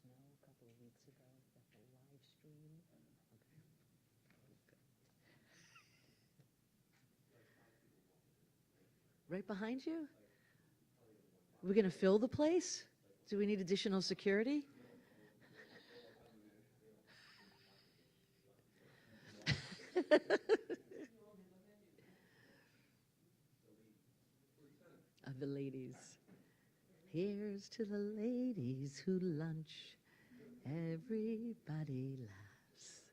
a couple of weeks ago at the live stream. Right behind you? We're going to fill the place? Do we need additional security? Of the ladies. Here's to the ladies who lunch. Everybody laughs.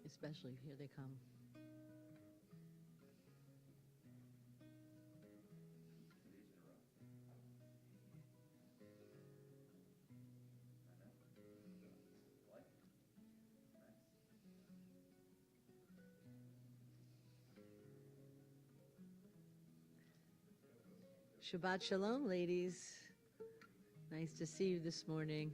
Especially, here they come. Shabbat Shalom, ladies. Nice to see you this morning.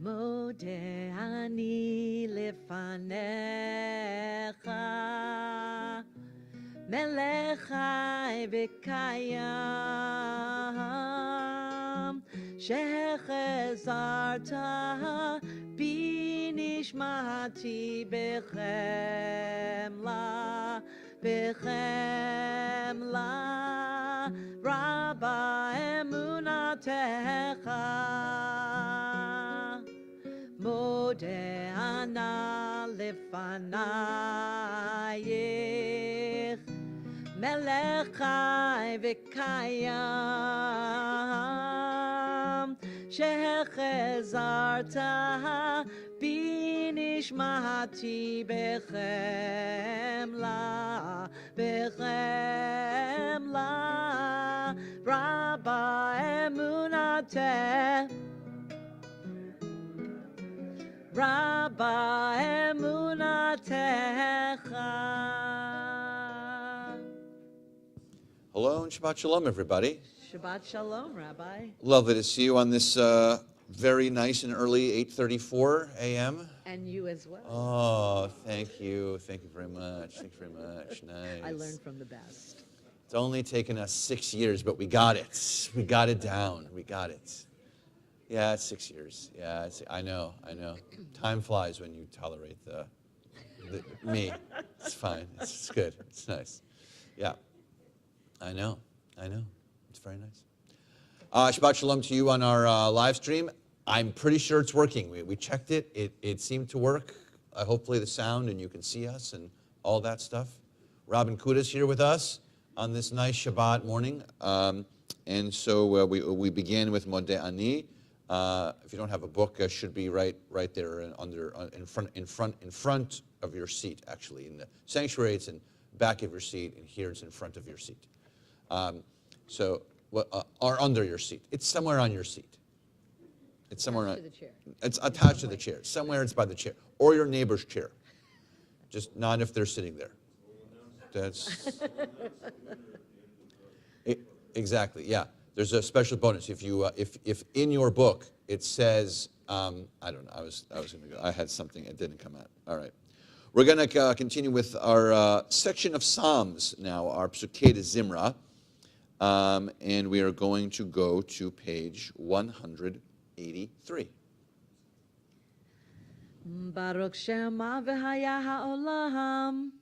Modeh ani lefanecha melech chai v'kayam shechezarta bi nishmati bechemla rabba emunatecha Modeh ana lefanayich melech chai v'kayam shechezarta bi nishmati bechemla rabba emunateh Rabba emunatecha. Hello and Shabbat Shalom, everybody. Shabbat Shalom, Rabbi. Lovely to see you on this very nice and early 8:34 a.m. And you as well. Oh, thank you. Thank you very much. Thank you very much. Nice. I learned from the best. It's only taken us 6 years, but we got it. We got it down. We got it. Yeah, it's 6 years. Yeah, I know. Time flies when you tolerate me. It's fine. It's good. It's nice. Yeah, I know. It's very nice. Shabbat Shalom to you on our live stream. I'm pretty sure it's working. We checked it. It seemed to work. Hopefully the sound and you can see us and all that stuff. Robin Kuda's here with us on this nice Shabbat morning. And so we began with Modeh Ani. If you don't have a book, it should be right there in front of your seat. Actually, in the sanctuary, it's in back of your seat, and here it's in front of your seat. Or under your seat. It's somewhere on your seat. It's somewhere attached to the chair. It's attached to the chair. Somewhere it's by the chair or your neighbor's chair. Just not if they're sitting there. That's exactly, yeah. There's a special bonus if you if in your book it says I don't know. I was going to go. I had something. It didn't come out. All right. We're going to continue with our section of Psalms now. Our Psukei de Zimra, and we are going to go to page 183. Baruch Shema v'haya ha'olam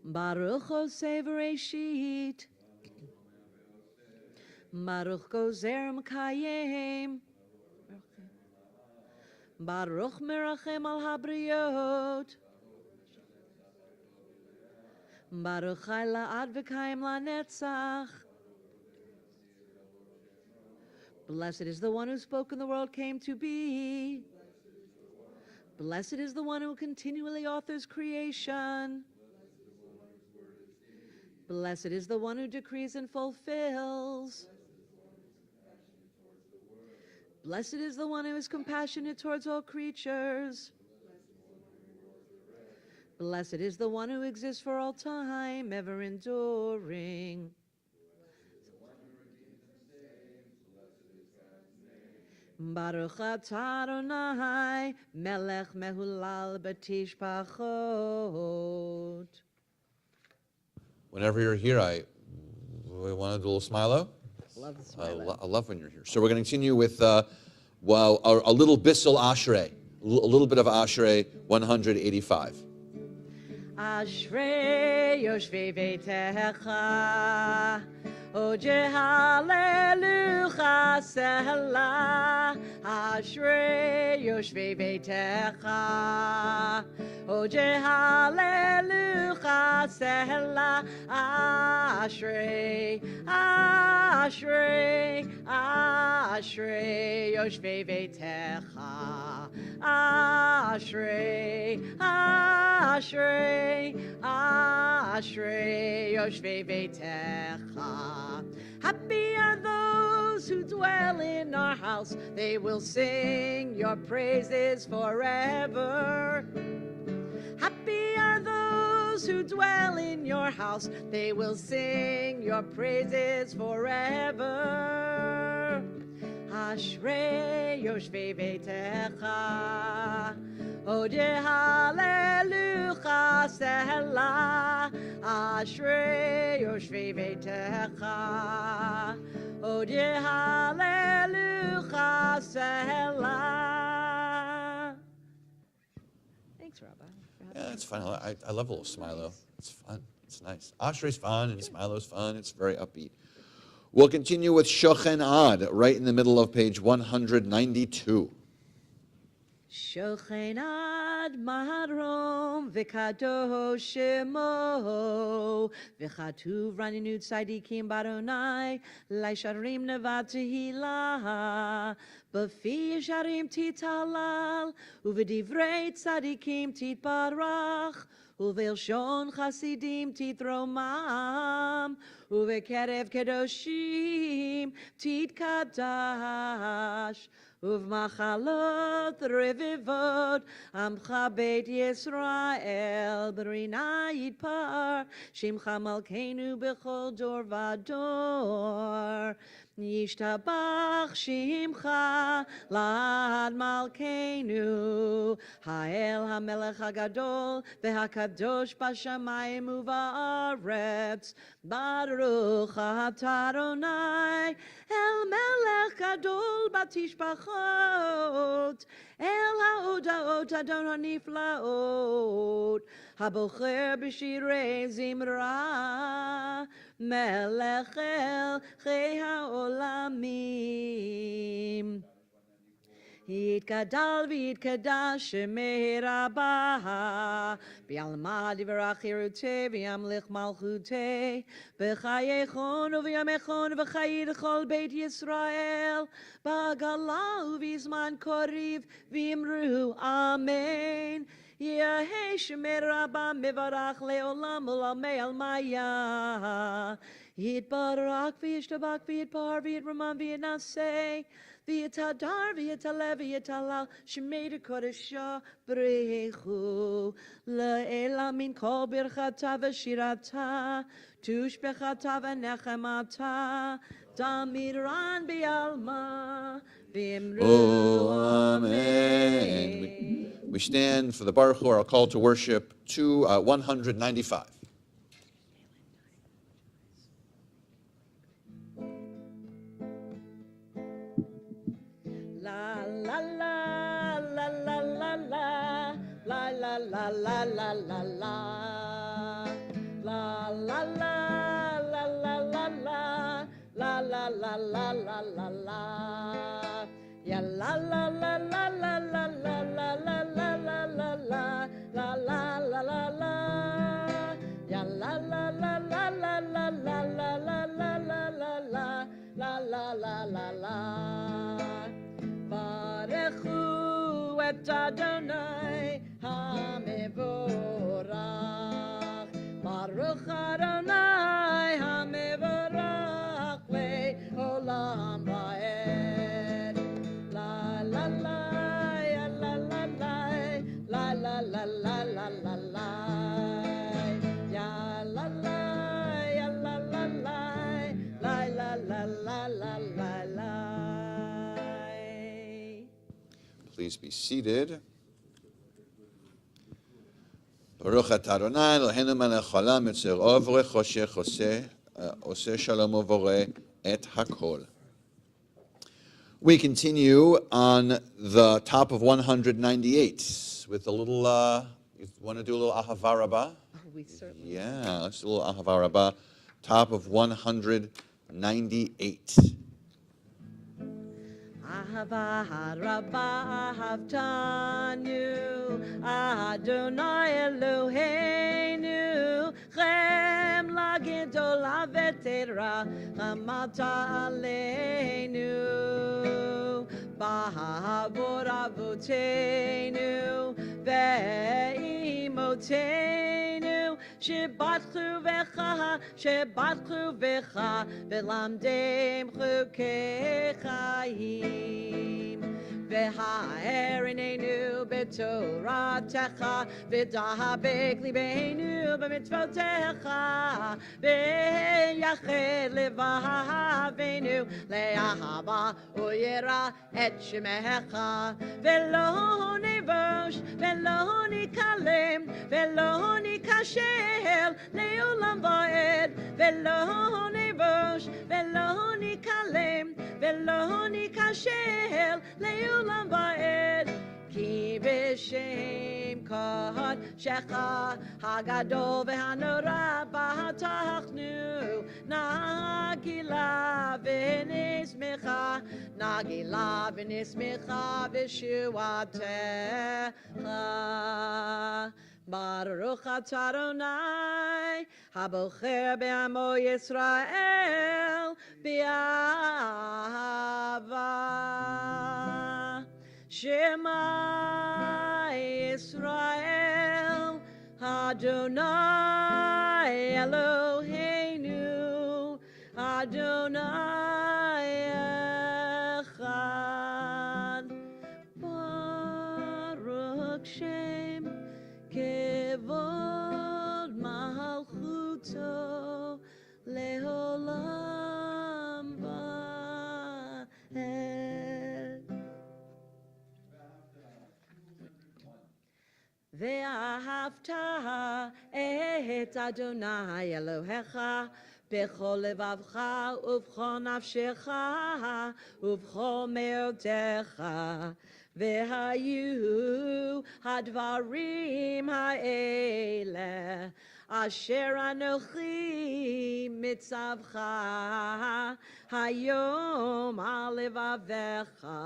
Baruch Oseh Bereshit. Baruch Gozer Mekayim. Baruch Merachem al Habriot. Baruch Chai La'ad V'Kayim La'netzach. Blessed is the one who spoke and the world came to be. Blessed is the one who continually authors creation. Blessed is the one who decrees and fulfills. Blessed is the one who is compassionate towards all creatures. Blessed is the one who exists for all time, ever enduring. Baruch atah Adonai, melech mehulal b'tishpachot. Whenever you're here, we want to do a little smilo. Love the smile. I love when you're here. So we're going to continue with a little Bissel Ashrei, a little bit of Ashrei 185. Ashrei yoshvei beitecha, Oje hallelujah sehela. Ashrei yoshvei beitecha, Oje hallelujah sehela. Ashrei, Ashrei, Ashrei yoshvei beitecha. Ashrei, Ashrei, Ashrei yoshvei beitecha. Happy are those who dwell in our house. They will sing your praises forever. Happy are those who dwell in your house. They will sing your praises forever. Ashrei yoshvei beitecha, Odeh hallelujah sehela. Ashrei yoshvei beitecha, Odeh hallelujah sehela. Thanks, Rabbi. Yeah, it's fun. I love a little smilo. It's fun. It's nice. Ashrei's fun and smilo's fun. It's very upbeat. We'll continue with Shochen Ad, right in the middle of page 192. Shochen ad maharom v'kadosh shemo v'chatuv raninu tzadikim baronai laisharim nevad tehila b'fi yesharim titalal uv'divrei tzadikim titbarach ובלשון חסידים תתרומם, ובקרב קדושים תתקדש, ובמחלות רבבות עמך בית ישראל, ברינה יתפאר שמך מלכנו בכל דור ודור. ישתבח שמך לעד מלכנו, האל המלך הגדול והקדוש בשמיים ובארץ. ברוך אתה אדוני אל מלך גדול בתשבחות, אל ההודעות אדון הנפלאות, הבוחר בשירי זמרה, מלך מלכי העולמים. יתגדל ויתקדש שמי רבה, בעלמא דברך חירותי וימלך מלכותי, בחייכון ובימיכון וחיי לכל בית ישראל, בעגלה ובזמן קריב ואמרו אמן. יהי שמי רבה מברך לעולם ולעולמי עלמיה. יתברך וישתבח ויתפאר ויתרומם ויתנשא, ויתהדר ויתעלה ויתהלל שמי קודשו ברכו לעילא מן כל ברכתה ושירתה תושבחתה ונחמתה תמירן בעלמא ואמרו אמן. We stand for the Baruch Hu, our call to worship, 195. La la la la la la la la la la la la la la la la la la. Ya la la la la la la la la la la la la la la la la la la. Ya la la la la la la la la la la la la la la la la la. Barechu et Adonai HaMevorach. Baruch Adonai HaMevorach le'olam va'ed. La la la ya la la la la la la la la la ya la la ya la la la la la la la la. Please be seated. Baruch atah Adonai Eloheinu melech haolam yotzer or v'oreh choshech oseh shalom uvoreh et hakol. We continue on the top of 198 with a little, you want to do a little ahava rabbah? Oh, we certainly. Yeah, let's do a little ahava rabbah. Top of 198. Ahava rabbah ahavtanu Adonai Eloheinu chem lagedola v'tera chamata aleinu b'havor avotenu ve'imotenu shebatchu v'cha v'lamdem chukei chayim v'ha'erinenu b'toratecha v'dahabek libeinu b'mitzvotecha v'yached levavenu le'ahava u'yira et shemecha v'lo nivosh v'lo nikalem v'lo nikashel le'olam va'ed v'lo nivosh v'lo nikalem v'lo nikashel le'olam va'ed ki b'shem kod shecha hagadol v'hanora b'hatachnu nagila v'nismecha v'shuatecha. Baruch atah Adonai habocher be'amo Yisrael b'ahava. Shema Yisrael Adonai Eloheinu Adonai echad. Baruch Shem Kevod Malchuto Leolam Va'ed. Ve'ahavta et Adonai Elohecha b'chol levavcha uv'chol nafshecha uv'chol me'otecha ve'hayu hadvarim ha'eleh asher anochi mitzavcha hayom al levavecha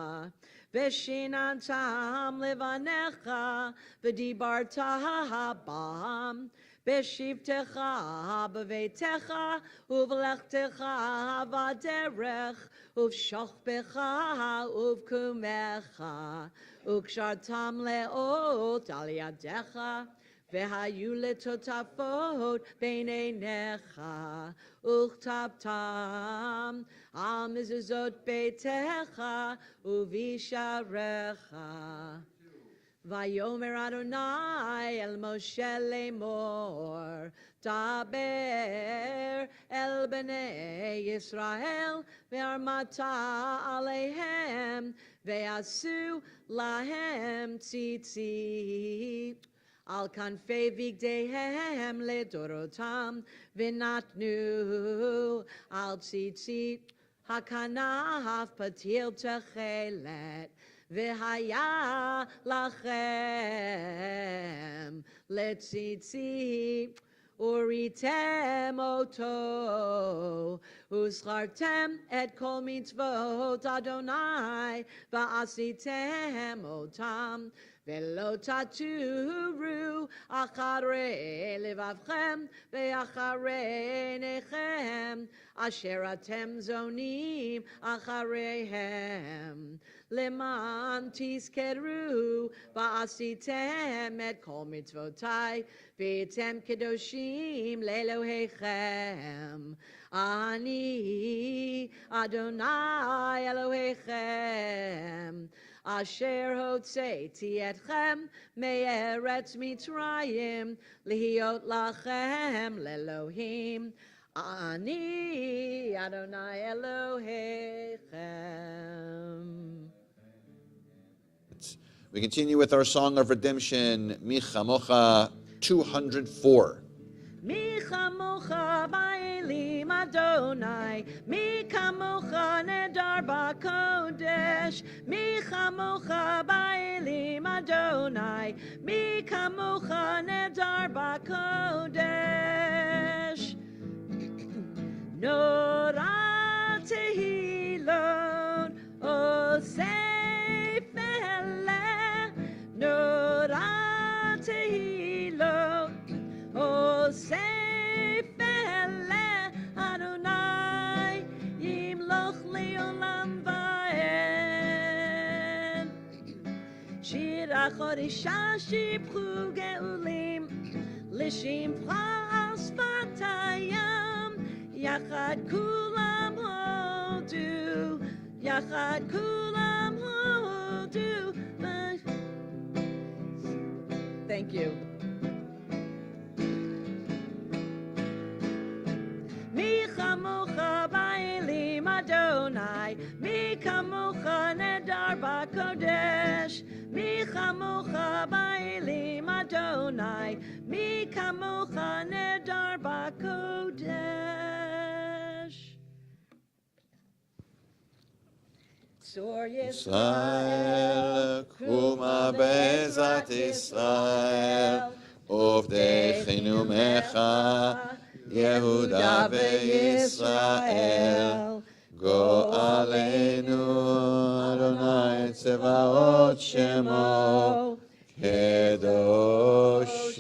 v'shinantam levanecha v'dibarta bam Beshivtecha b'veitecha uv'lechtecha v'aderech uv'shochbecha uv'kumecha u'kshartam le'ot al yadecha v'hayu letotafot b'neinecha u'chtabtam al mezuzot beitecha u'visharecha. Vayomer Adonai el Moshe lemor Daber el bnei Yisrael ve'armata aleihem ve'asu lahem tzitzit al kanfei vigdehem ledorotam v'natnu al tzitzit hakanaf patil techelet V'haya lachem letzitzit uritem oto, uschartem et kol mitzvot Adonai, va'asitem otam, velo taturu acharei levavchem, ve'acharei nechem, asher atem zonim achareihem. Leman tizkeru va'asitem et kol mitzvotai v'etem kedoshim le'elohechem. Ani Adonai Elohechem asher hotzeiti etchem me'eretz Mitzrayim lihiot lachem le'elohim. Ani Adonai Elohechem. We continue with our song of redemption, Mi Chamocha 204. Mi chamocha ba'elim Adonai, mi kamocha nedar ba'kodesh, mi chamocha ba'elim Adonai, mi kamocha nedar ba'kodesh. Norah tehilot osef eleh, Norah tehilot osef eleh, Adonai yimloch le'olam va'ed. Shir achorisha shipchu ge'ulim, l'shimcha asfatayam, Yachad kulam hodu, Yachad kulam hodu. Thank you. Mi chamocha ba'elim Adonai, mi kamocha nedar ba'kodesh, mi chamocha ba'elim Adonai, mi kamocha nedar ba'kodesh. Tzor Yisrael, kuma bezat Yisrael, uvdechinu mecha, Yehuda veYisrael, go'aleinu Adonai tzevaot shemo, kedosh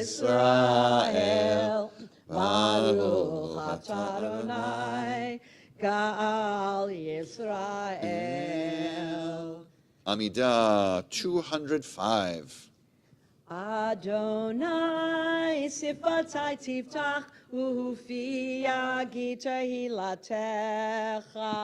Yisrael, baruch atah Adonai, Ga'al Yisrael. Amidah 205. Adonai sifatai tiftach ufi yagita hilatecha.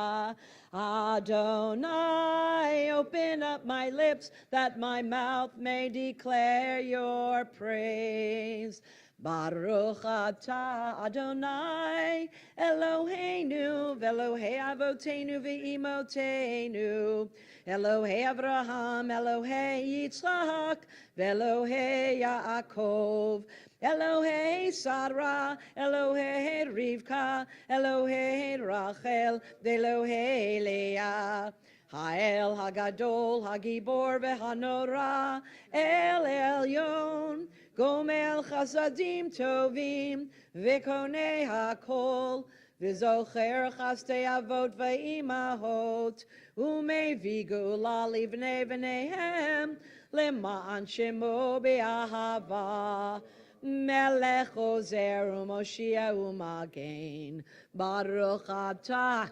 Adonai, open up my lips that my mouth may declare your praise. Baruch atah Adonai Eloheinu v'Elohei avotenu v'imotenu, Elohei Avraham, Elohei Yitzchak, v'Elohei Yaakov, Elohei Sarah, Elohei Rivka, Elohei Rachel, v'Elohei Leah. Ha'el Hagadol, Hagibor v'Hanora, El Elyon, Gomel Chasadim Tovim, V'Konei HaKol, V'Zocher Chastei Avot V'Imahot, Umevi Gula Livnei V'neihem, Le'ma'an Shemo Be'ahava, Melech Ozer U'Moshia U'Magen, Baruch Atah,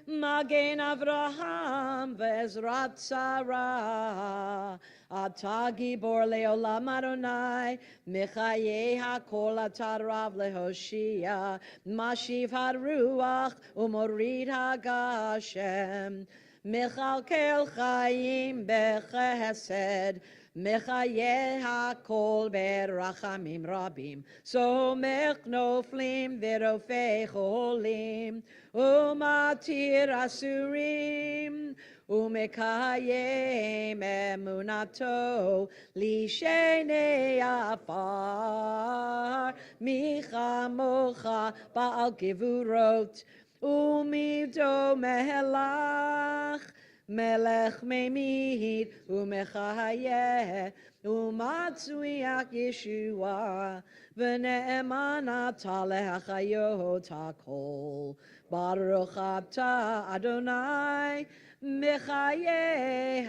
Magen Avraham ve'ezrat Sarah, Atah Gibor le'olam Adonai, Mechayeh hakol atah Rav lehoshia, Mashiv haruach u'morid hagashem, Mechalkel chayim bechesed, Mechayeh hakol berachamim rabim, Somech noflim v'rofei cholim, Umatir asurim, Umekayem emunato, Lishenei afar, Michamocha ba'al givurot, Umido mehelach, melech memid umechayeh umatzuiach Yeshua v'ne'eman ata lehachayot hakol baruch ata Adonai mechayeh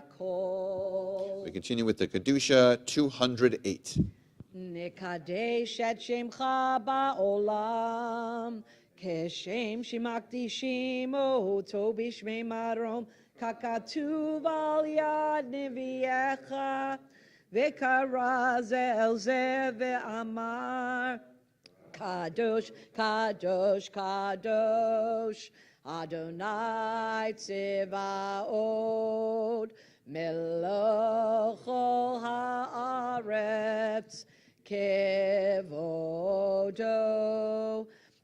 hakol. We continue with the Kedusha 208. Nekadesh et shemcha ba'olam Keshem shemakdishim oto b'shmei marom kakatuv al yad neviecha v'kara ze el ze ve'amar Kadosh, Kadosh, Kadosh Adonai Tzevaot Melech ol haaretz Kevodo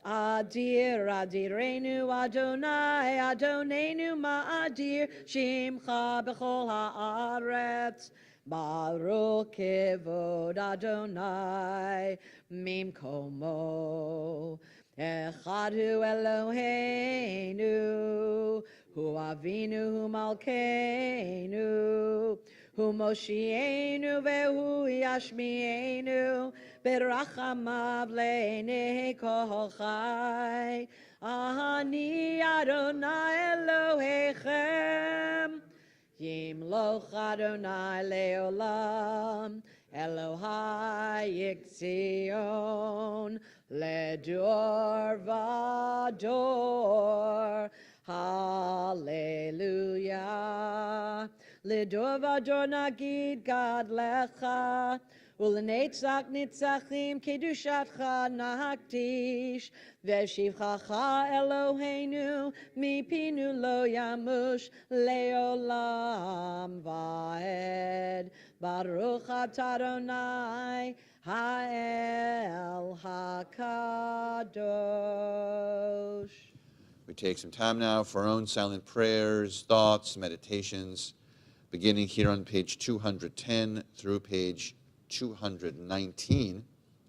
Adir, Adirenu, Adonai, Adonenu, Ma'adir, Shimcha b'chol haaretz, Baruch kevod Adonai, Mimkomo, Echad hu Eloheinu, Hu Avinu, Hu Malkeinu, Hu Moshienu, Vehu Yashmienu, Berachamav le'nei kol chai. Ani Adonai Elohechem, Yimloch Adonai le'olam, Elohai Yikzion, Ledor Vador. Hallelujah. Ledor Vador Nagid Gad Lecha, Ulenetzach nitzachim kedushatcha nahaktish veshivchacha Eloheinu mipinu lo yamush leolam vaed Baruch atah Adonai ha'el hakadosh. We take some time now for our own silent prayers, thoughts, meditations, beginning here on page 210 through page 219.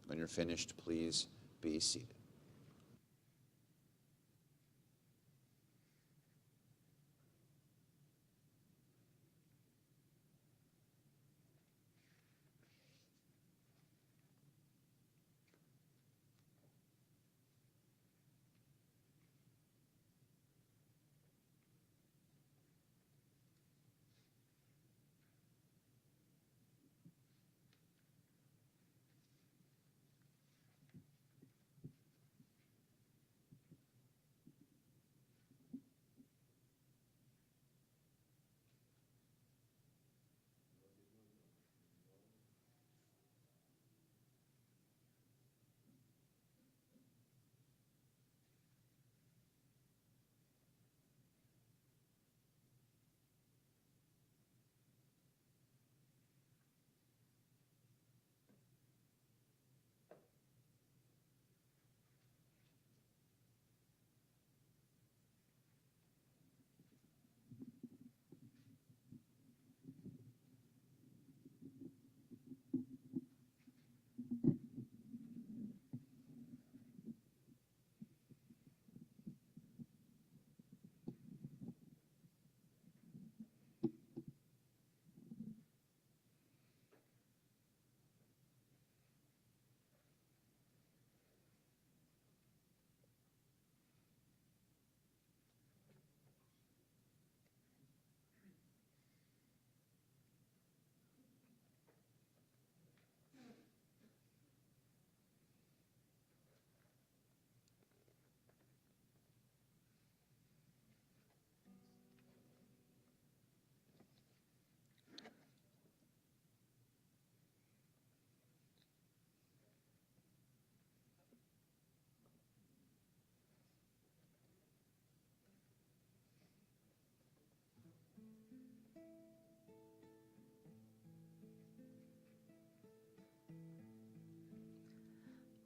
When you're finished, please be seated.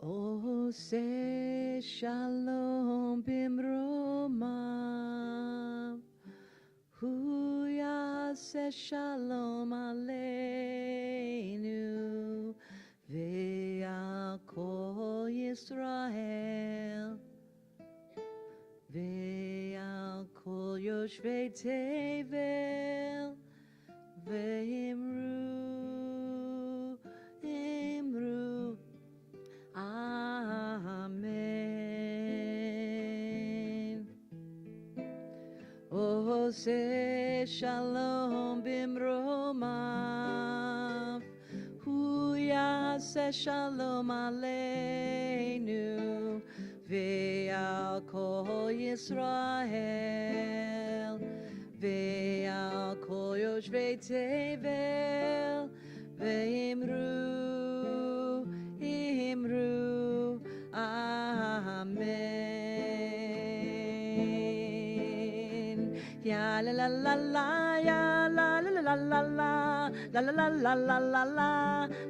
Ose shalom bimromav, hu yaseh shalom aleinu, ve'al kol Yisrael, ve'al kol יושבי תבל ואמרו, אמרו, אמן. עושה שלום במרומיו, הוא יעשה שלום עלינו ועל כל ישראל ועל כל יושבי תבל ואמרו, אמרו, אמן. Ya la la la la, ya la la la la la, la la la la la la la,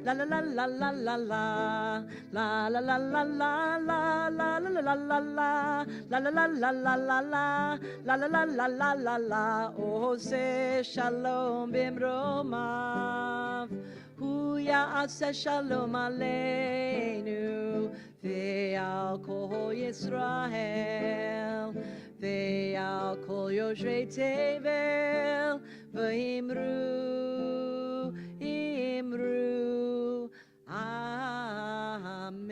la la la la la la la, la la la la la la, la la la la la la, la la la la la la la, la la la la la la la. Ose shalom bimromav, hu ya'aseh shalom aleinu ve'al kol Yisrael. ועל כל יושבי תבל ואמרו, אמרו, אמן.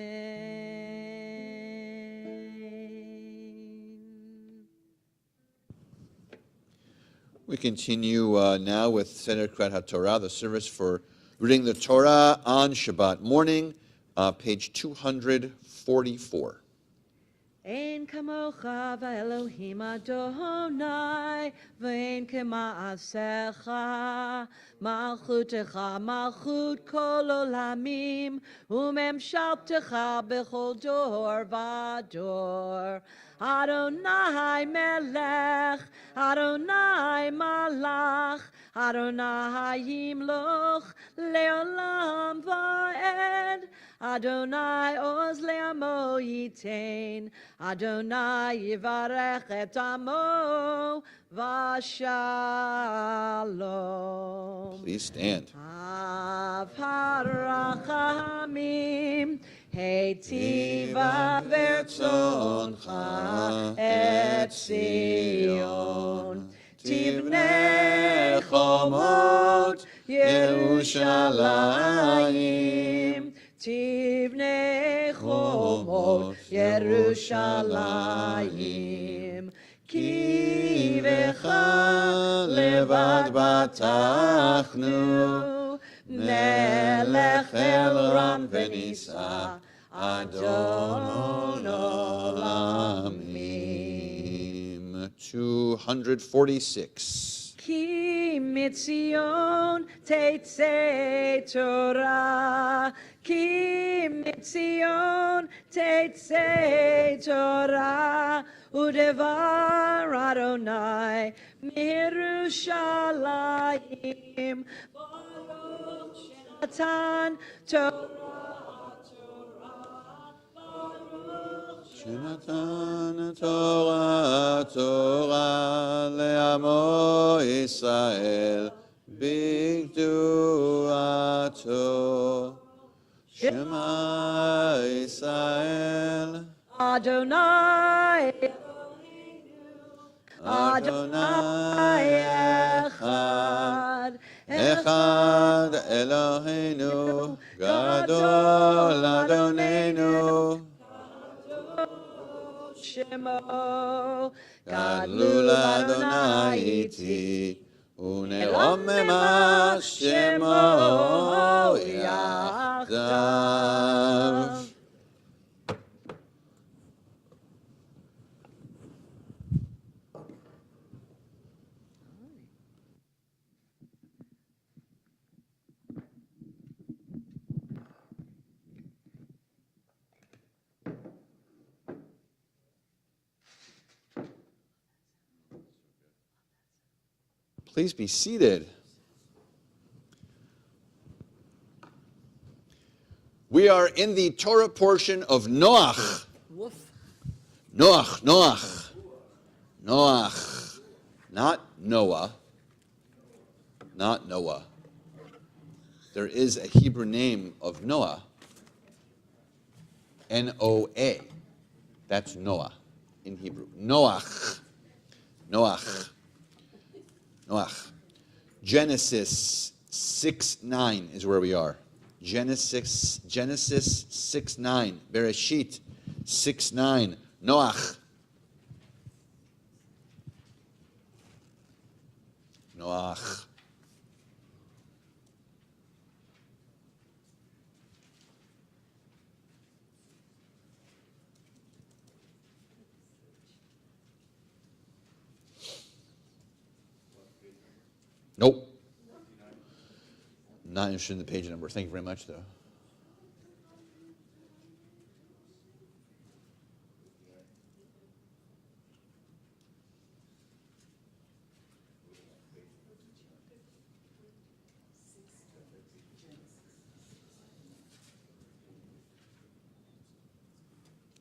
We continue now with Seder Kriyat HaTorah, the service for reading the Torah on Shabbat morning, page 244. אין כמוך ואלוהים אדוני, ואין כמעשיך, מלכותך מלכות כל עולמים, וממשלתך בכל דור ודור. אדוני מלך, אדוני מלך, אדוני ימלוך לעולם ועד. אדוני עוז לעמו ייתן, אדוני יברך את עמו ושלום. Please stand. אב הרחמים, היטיבה ברצונך את ציון. תבנה חומות ירושלים, תבנה חומות ירושלים. כי בך לבד בטחנו, נלך אל רם ונישא, אדון עולמים. 246. כי מציון תצא תורה, כי מציון תצא תורה, ודבר אדוני מירושלים. ברוך שנתן תורה, שנתן תורה, תורה לעמו ישראל בקדושתו. שמע ישראל, אדוני אדוני אחד, אחד אלוהינו, גדול אדוננו. שמו, גדלו לאדוני איתי, ונרוממה שמו יחדיו. Please be seated. We are in the Torah portion of Noach. Noach. Not Noah. Not Noah. There is a Hebrew name of Noah. N-O-A. That's Noah in Hebrew. Noach. Noach. Genesis 6:9 is where we are. Genesis 6:9. Bereshit 6:9. Noach. Noach. Nope. Not interested in the page number. Thank you very much, though.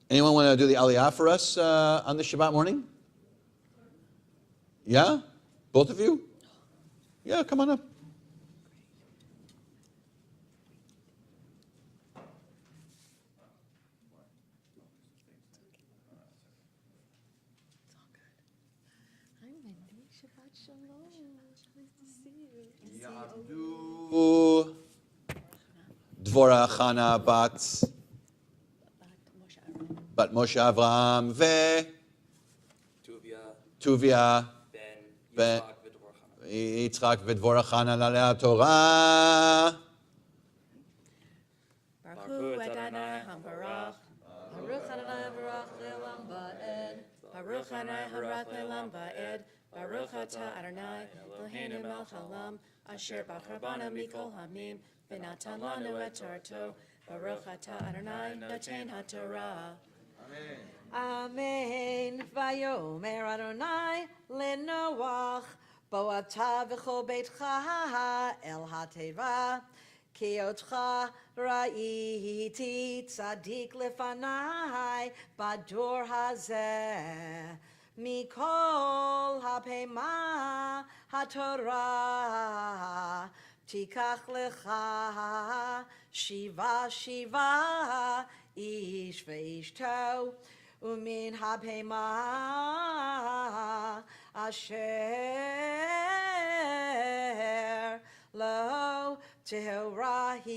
Anyone want to do the Aliyah for us on the Shabbat morning? Yeah? Both of you? Yeah, come on up. Hi, Wendy. Shabbat Shalom. Nice to see you. Ya'abdu Dvorah Chana Bat Moshe Avraham ve Tuvia ben Yitzchak v'Dvorah Chana lalei Torah. Baruch Adonai Hambarach. Baruch Adonai Hambarach le'olam va'ed. Baruch Adonai Hambarach le'olam va'ed. Baruch atah Adonai Eloheinu melech haolam asher bachar banu mikol hamim v'natan lanu et Torto. Baruch atah Adonai noten haTorah. Amen. Vayomer Adonai leNoach bo ata v'chol beitcha el hateva ki otcha ra'iti tzadik lefanai bador hazeh mikol hapema haTorah tikach lecha shiva ish ve'ishto umin hapema asher lo tehrahi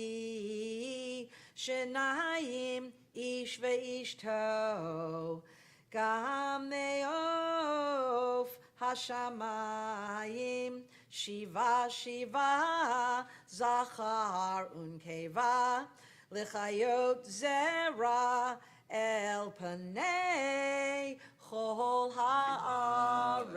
shenayim ish ve'ishto gam neof hashamayim shiva zachar unkeva L'chayot zera el panei chol haaretz.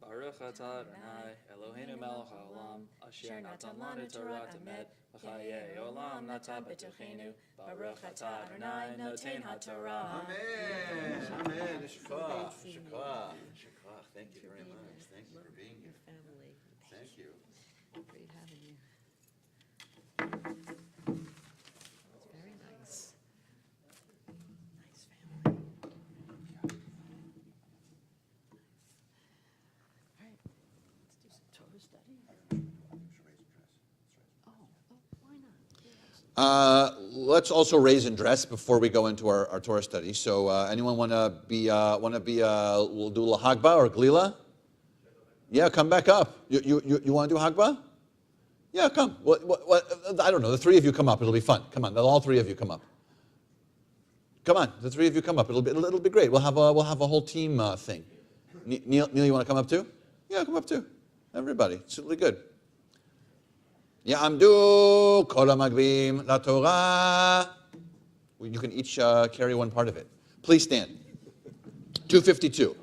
Baruch atah Adonai Eloheinu melech haolam asher natan lanu Torah emet v'chayei olam natan b'tochenu. Baruch atah Adonai noten haTorah. Amen. Amen. Shukah. Shukah. Shukah. Thank you very much. Thank you for being here. Family. Thank you. Great having you. It's very nice. Nice family. All right, let's do some Torah study. Oh, why not? Let's also raise and dress before we go into our Torah study. So, anyone want to be? We'll do a Hagbah or Glila. Yeah, come back up. You want to do Hagbah? Yeah, come. What, I don't know. The three of you come up. It'll be fun. Come on. All three of you come up. Come on. The three of you come up. It'll be great. We'll have a whole team thing. Neil, you want to come up too? Yeah, come up too. Everybody. It's really good. Ya'amdu kol ha'magvim laTorah. You can each carry one part of it. Please stand. 252.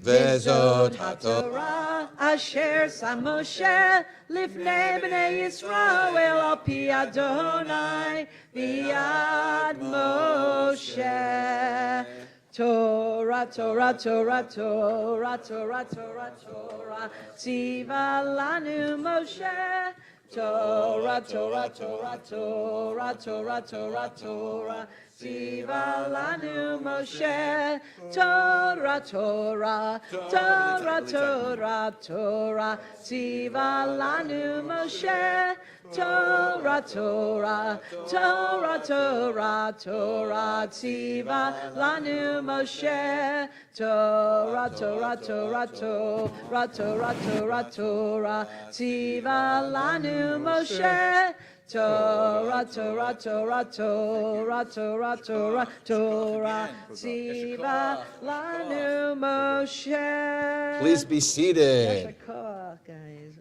Vezot haTorah asher sam Moshe lifnei bnei Yisrael al pi Adonai v'yad Moshe. Torah, Torah, Torah, Torah, Torah, Torah, Torah, tziva lanu Moshe. Torah, Torah, Torah, Torah, Torah, Torah, Torah, Tziva lanu Moshe, Torah, Torah, Torah, Torah, Torah, Tziva lanu Moshe, Torah, Torah, Torah, Torah, Torah, Tziva lanu Moshe, Torah, Torah, Torah, Torah, Torah, Torah, Torah, Tziva lanu Moshe, Torah, Torah, Torah, Torah, Torah, Torah, Torah, Tziva lanu Moshe. Please be seated. Yashar guys.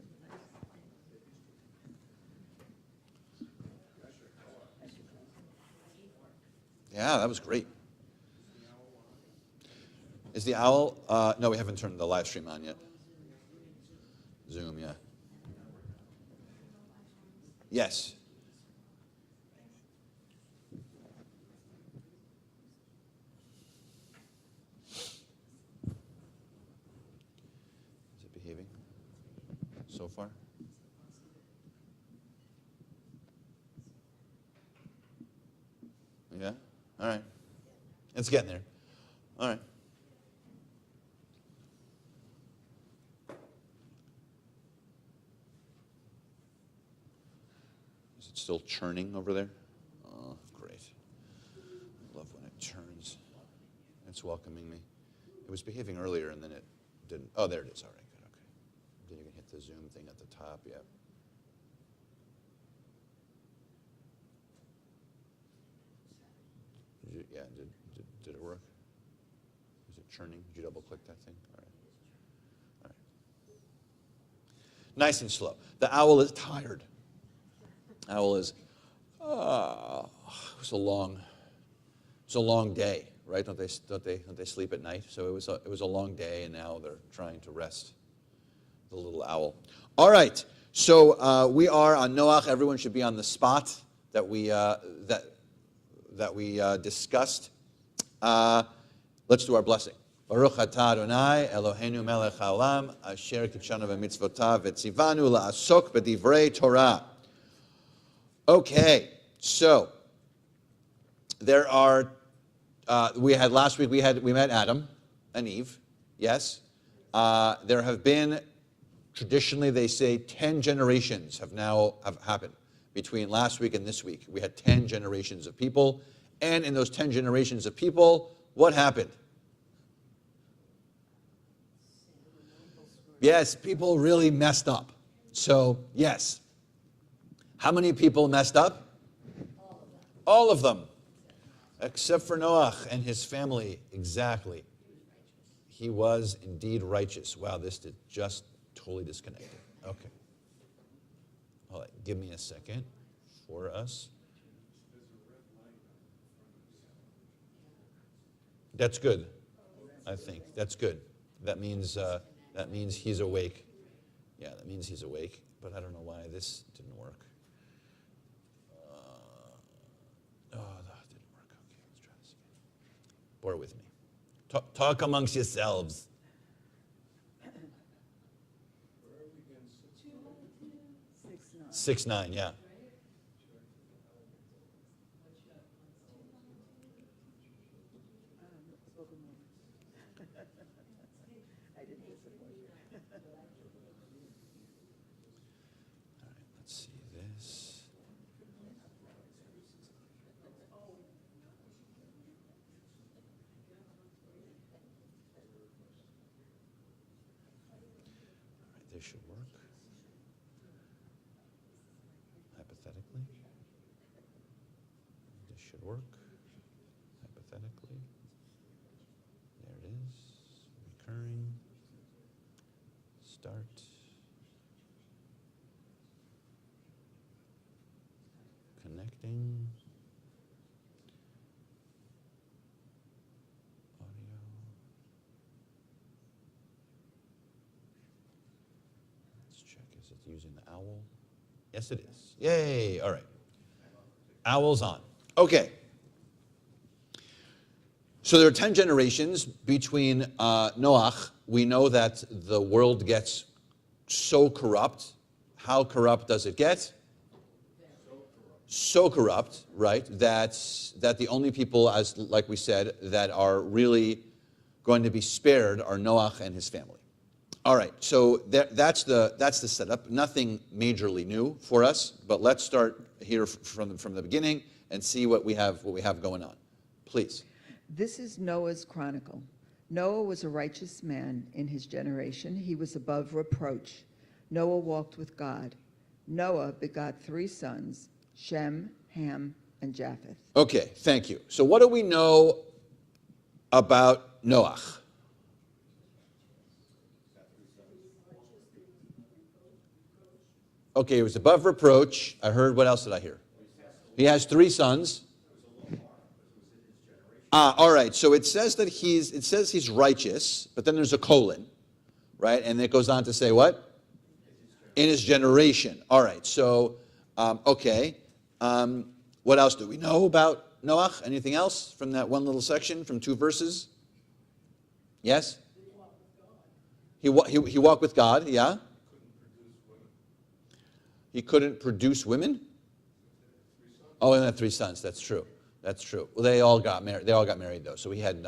Yeah, that was great. Is the owl? No, we haven't turned the live stream on yet. Zoom, yeah. Yes. Is it behaving so far? Yeah? All right. It's getting there. All right. Is it still churning over there? Oh, great. I love when it churns. It's welcoming me. It was behaving earlier and then it didn't. Oh, there it is. All right, good. Okay. Then you can hit the Zoom thing at the top. Yeah. Did it work? Is it churning? Did you double click that thing? All right. All right. Nice and slow. The owl is tired. Owl is, it was a long day, right? Don't they sleep at night? So it was a long day, and now they're trying to rest. The little owl. All right. So we are on Noach. Everyone should be on the spot that we discussed. Let's do our blessing. Baruch atah Adonai Eloheinu melech haolam asher kitshanu v'mitzvotav v'tzivanu la'asok b'divrei Torah. Okay, so there are. We had last week. We met Adam and Eve. Yes, there have been traditionally they say 10 generations have happened between last week and this week. We had 10 generations of people, and in those 10 generations of people, what happened? Yes, people really messed up. So yes. How many people messed up? All of them. Except for Noach and his family. Exactly. He was indeed righteous. Wow, this did just totally disconnected. Okay. All right, give me a second for us. That's good, I think. That's good. That means he's awake. Yeah, that means he's awake. But I don't know why this didn't work. That didn't work. Okay, let's try this again. Bear with me. Talk amongst yourselves. 6-9, yeah. This should work. Hypothetically. This should work. Hypothetically. There it is. Recurring. Start. Connecting. Audio. Let's check. Is it using the owl? Yes, it is. Yay. All right. Owl's on. Okay. So there are 10 generations between Noach. We know that the world gets so corrupt. How corrupt does it get? so corrupt, right, that the only people, as like we said, that are really going to be spared are Noach and his family. All right, so that's the setup. Nothing majorly new for us, but let's start here from the beginning and see what we have going on. Please. This is Noah's chronicle. Noah was a righteous man in his generation. He was above reproach. Noah walked with God. Noah begot 3 sons, Shem, Ham, and Japheth. Okay, thank you. So what do we know about Noach? Okay, he was above reproach. I heard, what else did I hear? He has 3 sons. All right, so it says that he's righteous, but then there's a colon, right? And it goes on to say what? In his generation. All right, so, okay. What else do we know about Noach? Anything else from that one little section, from 2 verses? Yes? He walked with God, yeah? He couldn't produce women? Oh, and had 3 sons, that's true. That's true. Well, they all got married. They all got married, though. So he had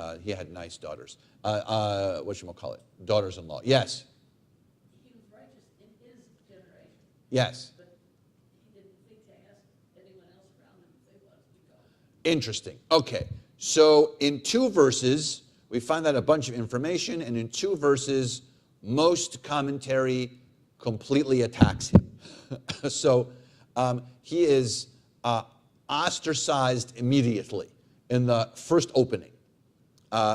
nice daughters. Whatchamacallit? Daughters-in-law. Yes. He was righteous in his generation. Yes. But he didn't think to ask anyone else around him if they wanted to go. Interesting. Okay. So in 2 verses, we find out a bunch of information, and in 2 verses, most commentary completely attacks him. So he is ostracized immediately in the first opening,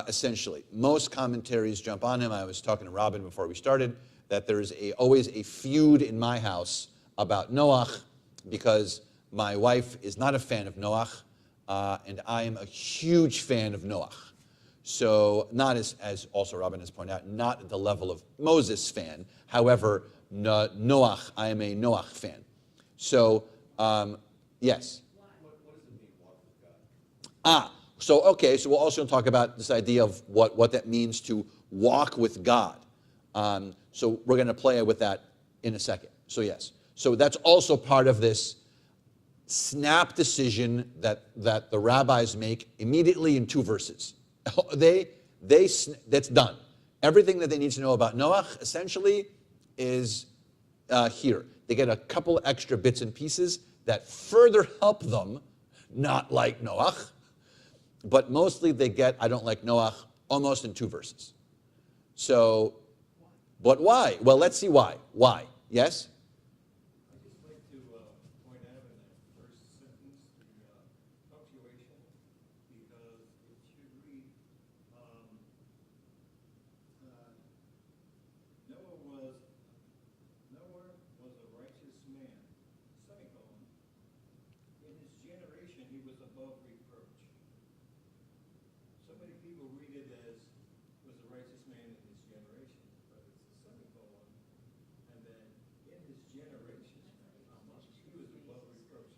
essentially. Most commentaries jump on him. I was talking to Robin before we started that there's always a feud in my house about Noach because my wife is not a fan of Noach, and I am a huge fan of Noach. So not as also Robin has pointed out, not at the level of Moses fan. However, Noach, I am a Noach fan. So, yes. So okay, so we'll also talk about this idea of what that means to walk with God. So we're going to play with that in a second. So yes, so that's also part of this snap decision that the rabbis make immediately in 2 verses. That's done. Everything that they need to know about Noach essentially is here. They get a couple extra bits and pieces that further help them not like Noach. But mostly they get, I don't like Noach, almost in 2 verses. So, but why? Well, let's see why. Why? Yes? I'd just like to point out in that first sentence the punctuation, because it should read, Noah was a righteous man, semicolon. In his generation, he was above reproach. So many people read it as was a righteous man in his generation, but it's a semicolon, and then in his generation, he was above reproach.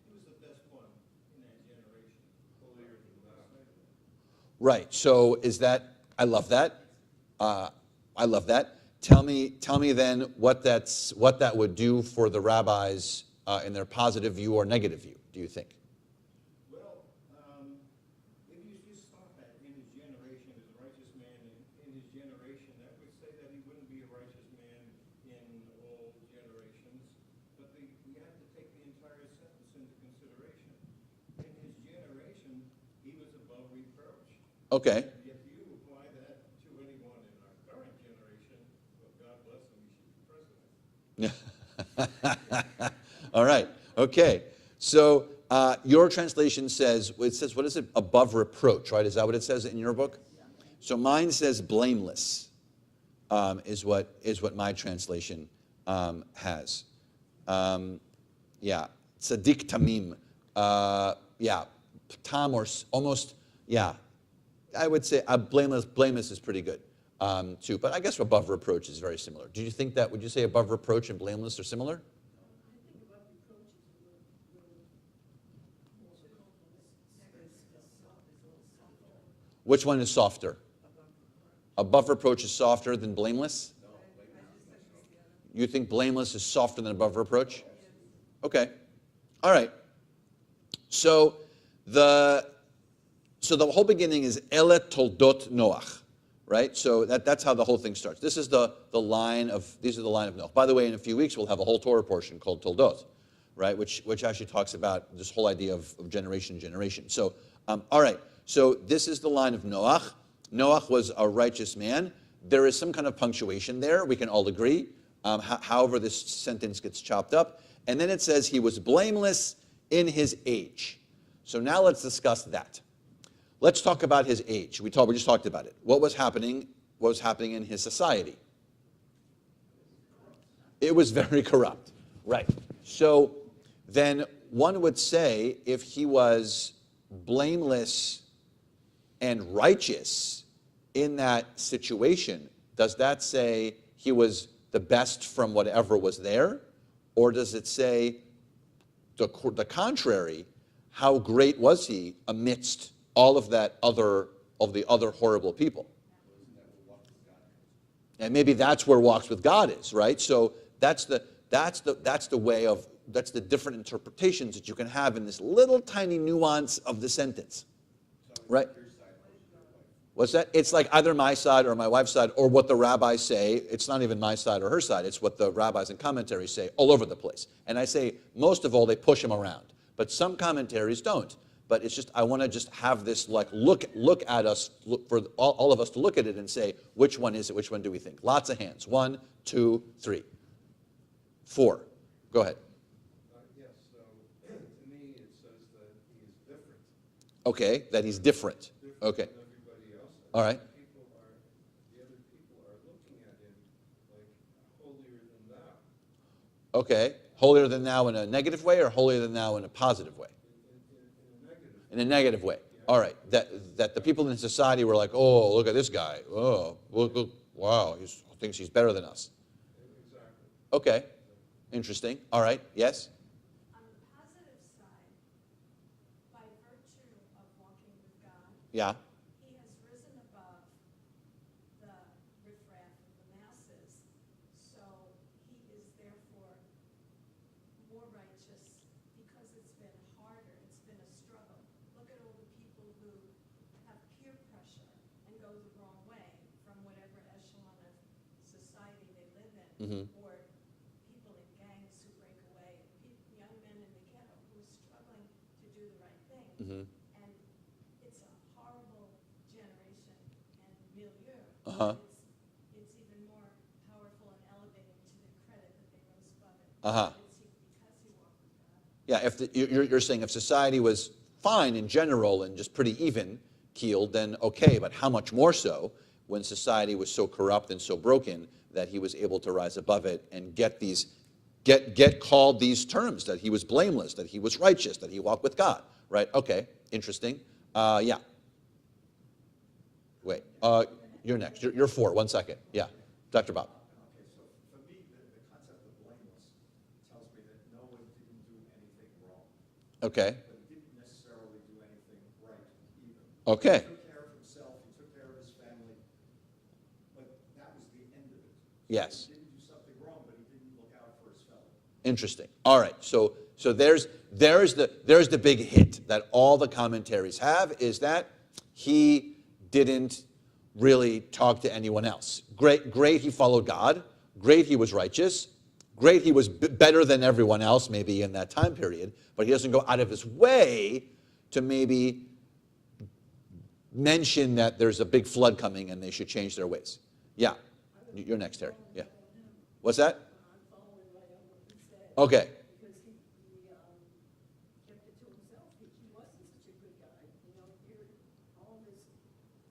He was the best one in that generation, holier than thou. Right. So is that, I love that. I love that. Tell me then what that would do for the rabbis in their positive view or negative view, do you think? Well, if you just saw that in his generation as a righteous man in his generation, that would say that he wouldn't be a righteous man in all generations. But we have to take the entire sentence into consideration. In his generation, he was above reproach. Okay. And if you apply that to anyone in our current generation, well, God bless him, he should be president. All right. Okay. So your translation says, what is it? Above reproach, right? Is that what it says in your book? So mine says blameless, is what my translation has. Yeah. Tzaddik tamim. Yeah. Tam or almost, yeah. I would say blameless is pretty good, too. But I guess above reproach is very similar. Do you think that, would you say above reproach and blameless are similar? Which one is softer? Above reproach is softer than blameless? You think blameless is softer than above reproach? Okay. All right. So the whole beginning is Ele Toldot Noach, right? So that's how the whole thing starts. This is these are the line of Noach. By the way, in a few weeks we'll have a whole Torah portion called Toldot, right? Which actually talks about this whole idea of generation. So all right. So this is the line of Noach. Noach was a righteous man. There is some kind of punctuation there. We can all agree. However, this sentence gets chopped up. And then it says he was blameless in his age. So now let's discuss that. Let's talk about his age. We just talked about it. What was happening in his society? It was very corrupt. Right. So then one would say if he was blameless and righteous in that situation, does that say he was the best from whatever was there? Or does it say the contrary? How great was he amidst all of the other horrible people? And maybe that's where walks with God is, right? So that's the different interpretations that you can have in this little tiny nuance of the sentence, right? What's that? It's like either my side or my wife's side or what the rabbis say. It's not even my side or her side. It's what the rabbis and commentaries say all over the place. And I say, most of all, they push him around. But some commentaries don't. But it's just, I want to just have this, like, look at us, for all of us to look at it and say, which one is it? Which one do we think? Lots of hands. 1, 2, 3, 4. Go ahead. Yes, so to me it says that he is different. Okay, that he's different. Okay. Than everybody else. All right. The other people are looking at him like holier than thou. Okay. Holier than thou in a negative way or holier than thou in a positive way? In a negative. In a negative way. All right. That the people in society were like, oh, look at this guy. Oh, look, wow, he thinks he's better than us. Exactly. Okay. Interesting. All right. Yes? On the positive side, by virtue of walking with God, Yeah. he has risen above the riffraff of the masses, so he is therefore more righteous because it's been harder, it's been a struggle. Look at all the people who have peer pressure and go the wrong way from whatever echelon of society they live in, Mhm. or people in gangs who break away, and young men in the ghetto who are struggling to do the right thing. Mhm. And it's a horrible generation and milieu. Uh-huh. It's even more powerful and elevating to their credit that they rose above it. Uh-huh. It's because he walked with God. Yeah, you're saying if society was fine in general and just pretty even keeled, then okay, but how much more so when society was so corrupt and so broken that he was able to rise above it and get called these terms, that he was blameless, that he was righteous, that he walked with God, right? Okay, interesting. Yeah. Wait, you're next. You're 4. 1 second. Yeah, Dr. Bob. Okay, so for me, the concept of blameless tells me that Noah didn't do anything wrong, Okay. but he didn't necessarily do anything right either. Okay. He took care of himself, he took care of his family, but that was the end of it. Yes. He didn't do something wrong, but he didn't look out for his fellow. Interesting. All right. So there's the big hit that all the commentaries have is that he didn't really talk to anyone else. Great he followed God. Great he was righteous. Great he was better than everyone else maybe in that time period, but he doesn't go out of his way to maybe mention that there's a big flood coming and they should change their ways. Yeah. You're next, Terry. Yeah. What's that? I'm following right on what he said. Okay. Because he kept it to himself. He wasn't such a good guy. You know, here, all his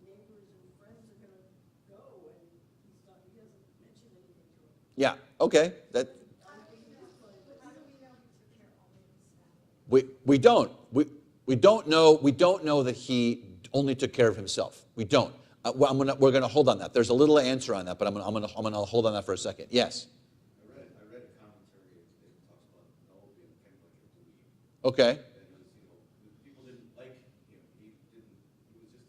neighbors and friends are gonna go, and he doesn't mention anything to them. Yeah. Okay. That we don't. We don't know that he only took care of himself. We don't. We're going to hold on that. There's a little answer on that, but I'm going to hold on that for a second. Yes. I read a commentary that talks about Noah being kind of like a dweeb. Okay. That he was, people didn't like him. He was just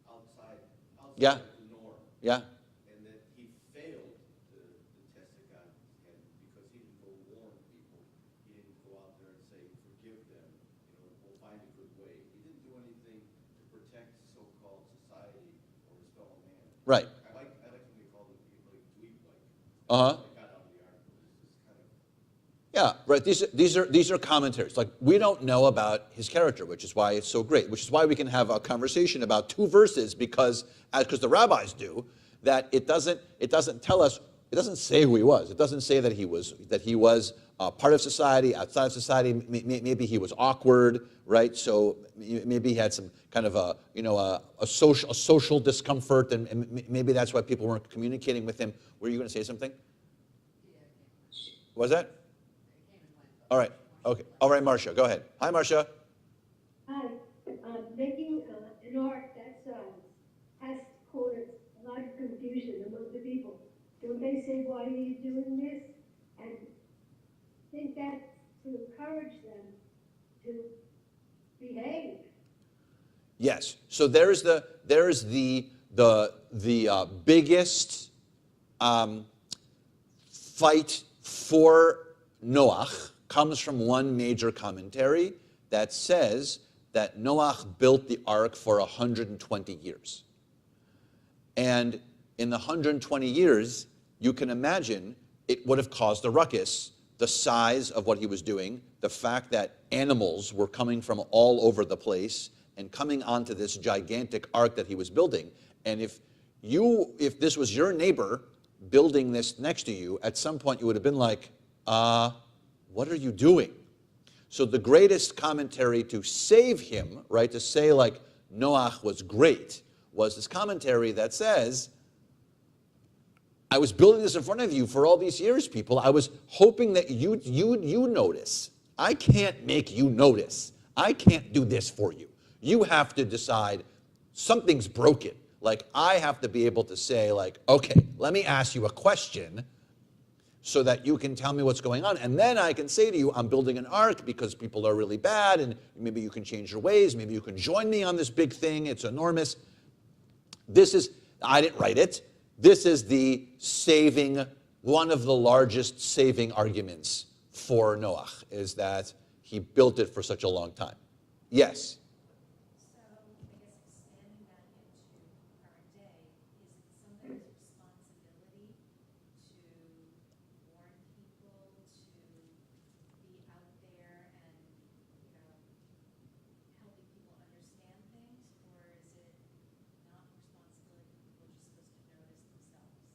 outside Yeah. the norm. Yeah. And that he failed the test that God had because he didn't go warn people. He didn't go out there and say, forgive them. We'll find a good way. He didn't do anything to protect so-called society or his fellow man. Right. I like when we call it like dweeb-like. Uh-huh. I got out of the article. It's kind of. Yeah, right. These are commentaries. Like, we don't know about his character, which is why it's so great. Which is why we can have a conversation about 2 verses because the rabbis do, that it doesn't tell us. It doesn't say who he was. It doesn't say that he was part of society, outside of society. Maybe he was awkward, right? So maybe he had some kind of a social discomfort, and maybe that's why people weren't communicating with him. Were you going to say something? Was that? All right. Okay. All right, Marcia, go ahead. Hi, Marcia. Hi. Making an art that size has caused a lot of confusion among the people. Don't they say, why are you doing this? And I think that's to encourage them to behave. Yes. So there's the biggest fight for Noach comes from one major commentary that says that Noach built the ark for 120 years. And in the 120 years, you can imagine it would have caused a ruckus, the size of what he was doing, the fact that animals were coming from all over the place and coming onto this gigantic ark that he was building. And if this was your neighbor building this next to you, at some point you would have been like, what are you doing? So the greatest commentary to save him, right, to say like Noach was great, was this commentary that says, I was building this in front of you for all these years, people. I was hoping that you notice. I can't make you notice. I can't do this for you. You have to decide something's broken. Like, I have to be able to say, like, okay, let me ask you a question so that you can tell me what's going on. And then I can say to you, I'm building an ark because people are really bad, and maybe you can change your ways. Maybe you can join me on this big thing. It's enormous. I didn't write it. This is one of the largest saving arguments for Noach, is that he built it for such a long time. Yes? So, I guess expanding that into current day, is it somebody's responsibility to warn people, to be out there and, helping people understand things, or is it not responsibility for people just supposed to notice themselves?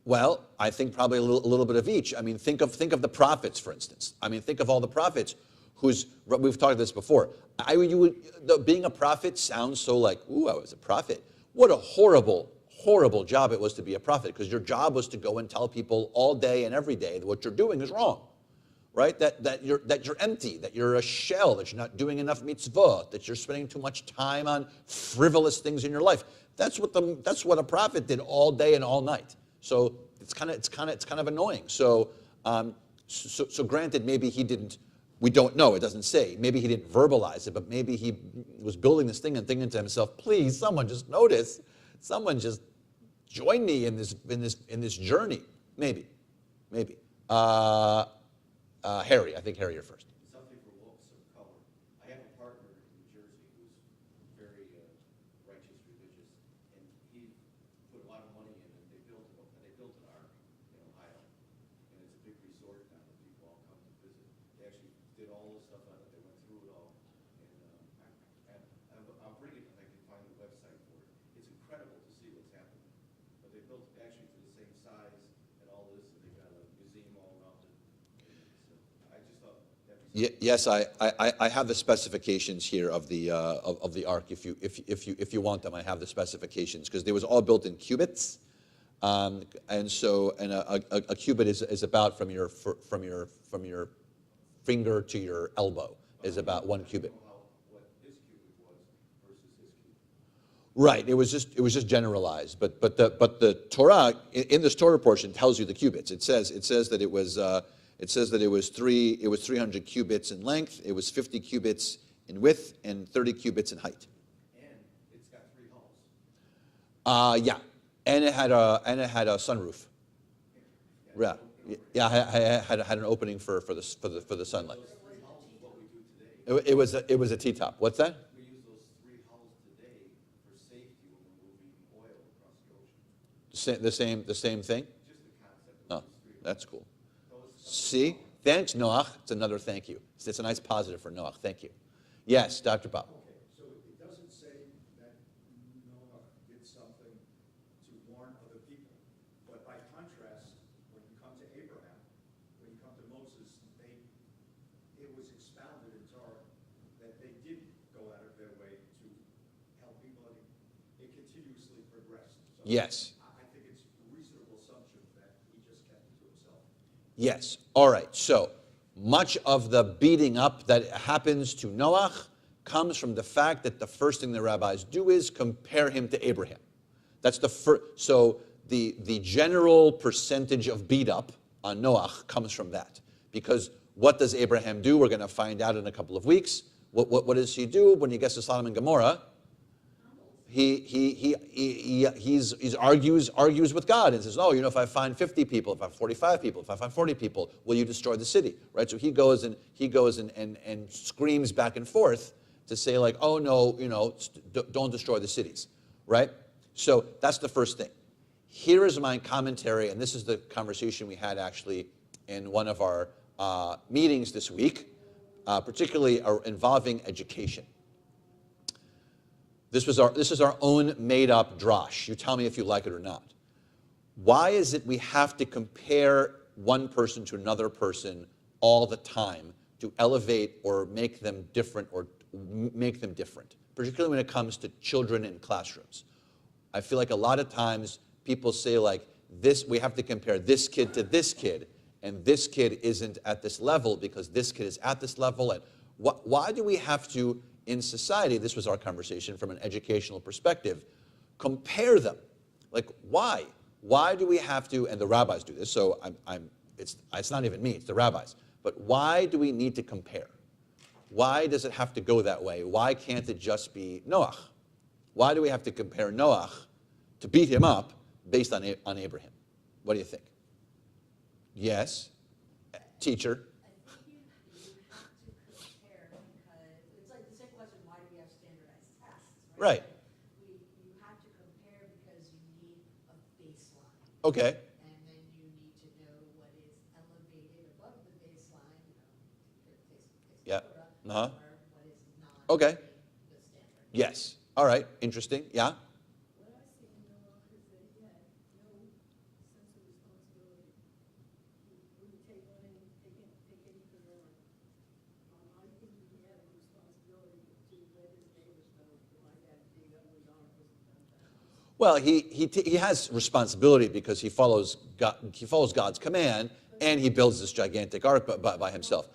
Well, I think probably a little bit of each. I mean, think of the prophets, for instance. I mean, think of all the prophets we've talked about this before. Being a prophet sounds so like, ooh, I was a prophet. What a horrible, horrible job it was to be a prophet, because your job was to go and tell people all day and every day that what you're doing is wrong, right? That you're empty, that you're a shell, that you're not doing enough mitzvah, that you're spending too much time on frivolous things in your life. That's what a prophet did all day and all night. So it's kind of annoying. So granted, maybe he didn't. We don't know. It doesn't say. Maybe he didn't verbalize it, but maybe he was building this thing and thinking to himself, "Please, someone just notice. Someone just join me in this journey." Maybe. Harry, I think Harry, you're first. Something for looks or color. I have a partner in New Jersey who's very righteous, religious, and he put a lot of money in, and they built an ark in Ohio, and it's a big resort now that people all come to visit. They actually did all the stuff on it. They went through it all, and I'll bring it if I can find the website for it. It's incredible to see what's happening. But they built actually to the same size and all this, and they got a museum all around it. I just thought that was Yes, I have the specifications here of the ark. If you want them, I have the specifications, because they was all built in cubits, and a cubit is about from your finger to your elbow is about 1 cubit. what his cubit was versus his cubit. Right. It was just generalized, but the Torah in this Torah portion tells you the cubits. It says that it was 300 cubits in length. It was 50 cubits in width and 30 cubits in height. And it's got 3 halls. Yeah, and it had a sunroof. Yeah, I had an opening for the sunlight. Those 3 halls is what we do today. It was a T-top. What's that? We use those 3 hulls today for safety when we're moving oil across the ocean. The same thing? Just the concept Oh, of those 3 hulls. that's cool. Those- See? Thanks, Noach. It's another thank you. It's a nice positive for Noach. Thank you. Yes, Dr. Bob. Okay, so it doesn't say that Noah did something to warn other people. But by contrast, when you come to Abraham, when you come to Moses, it was expounded in Torah that they did go out of their way to help people. It continuously progressed. So Yes. I think it's a reasonable assumption that he just kept it to himself. Yes. All right. So much of the beating up that happens to Noach comes from the fact that the first thing the rabbis do is compare him to Abraham. That's the first. So the general percentage of beat up on Noach comes from that. Because what does Abraham do? We're going to find out in a couple of weeks. What does he do when he gets to Sodom and Gomorrah? He argues with God and says, oh, if I find 50 people, if I find 45 people, if I find 40 people, will you destroy the city? Right? So he goes and screams back and forth to say like, oh no, don't destroy the cities. Right? So that's the first thing. Here is my commentary, and this is the conversation we had actually in one of our meetings this week, particularly involving education. This is our own made-up drash. You tell me if you like it or not. Why is it we have to compare one person to another person all the time to elevate or make them different particularly when it comes to children in classrooms? I feel like a lot of times people say like, we have to compare this kid to this kid, and this kid isn't at this level because this kid is at this level. And why do we have to, in society, this was our conversation from an educational perspective, compare them? Like, why? Why do we have to, and the rabbis do this, so it's not even me, it's the rabbis, but why do we need to compare? Why does it have to go that way? Why can't it just be Noach? Why do we have to compare Noach to beat him up based on Abraham? What do you think? Yes? Teacher? I think you have to compare because it's like the same question, why do we have standardized tests, Right. You have to compare because you need a baseline. Okay. And then you need to know what is elevated above the baseline, Yeah. or what is not Okay. the standard. Yes. All right. Interesting. Yeah? What I see in Noah is that he had no sense of responsibility. He wouldn't take on take anything on. I think he had a responsibility to let his neighbors know that my dad dig up his arm was done. Well, he has responsibility because he follows God's command, and he builds this gigantic ark by himself.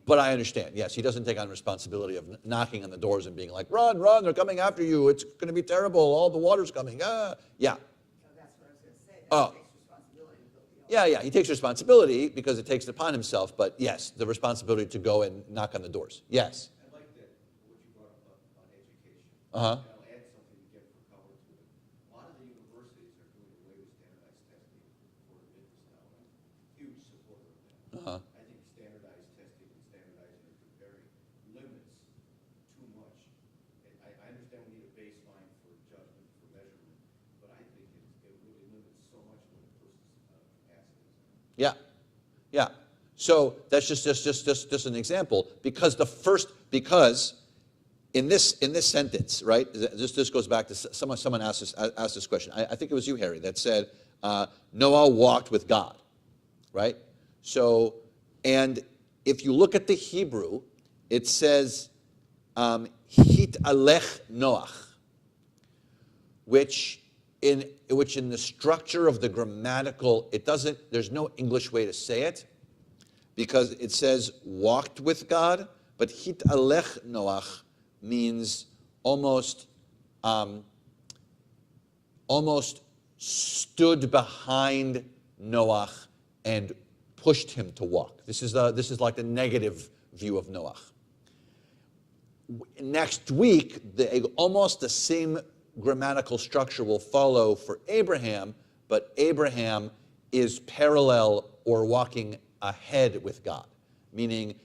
But I understand, yes, he doesn't take on responsibility of knocking on the doors and being like, run, they're coming after you, it's going to be terrible, all the water's coming, Yeah. So that's what I was going to say. Oh. Takes responsibility to build the ark. Yeah, he takes responsibility because it takes it upon himself, but yes, the responsibility to go and knock on the doors. Yes. I like that, what you brought up on education. Uh-huh. And I'll add something to get for color to it. A lot of the universities are doing away with standardized testing for admittance now. I'm a huge supporter of that. Uh-huh. I think standardized testing and standardizing or comparing limits too much. And I understand we need a baseline for judgment, for measurement, but I think it really limits so much what a person's capacity is. Yeah. So that's just an example because in this sentence, right? This goes back to someone asked this question. I think it was you, Harry, that said Noah walked with God, right? So, and if you look at the Hebrew, it says hit alech Noach, which in the structure of the grammatical, there's no English way to say it, because it says walked with God, but hit alech Noach means almost stood behind Noach and pushed him to walk. This is like the negative view of Noach. Next week, almost the same grammatical structure will follow for Abraham, but Abraham is parallel or walking ahead with God, meaning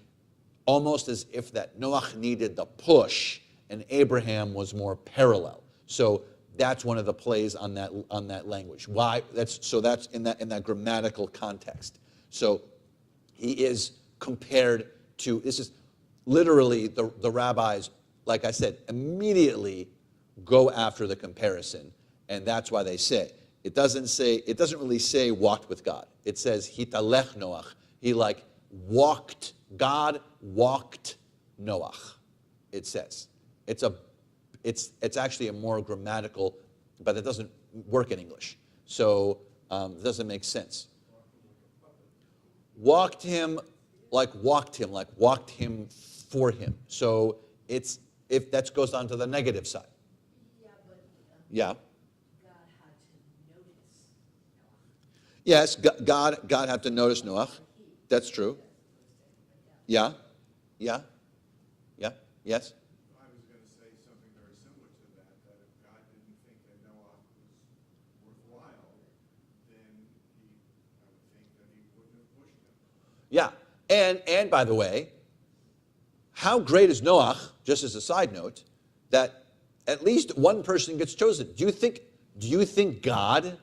almost as if that Noach needed the push and Abraham was more parallel. So that's one of the plays on that language. Why? That's in that grammatical context. So he is compared to, this is literally the rabbis, like I said, immediately go after the comparison, and that's why they say it doesn't really say walked with God. It says hitalech Noach. He like walked. God walked Noach. It says it's actually a more grammatical, but it doesn't work in English. So it doesn't make sense. Walked him for him. So if that goes on to the negative side. Yeah, but Yeah. God had to notice Noah. Yes, God had to notice Noach. That's true. Yeah. Yeah. Yeah. Yes. I was going to say something very similar to that if God didn't think that Noah was worthwhile, then I would think that he wouldn't have pushed him. Yeah. And by the way, how great is Noach, just as a side note, that at least one person gets chosen? Do you think God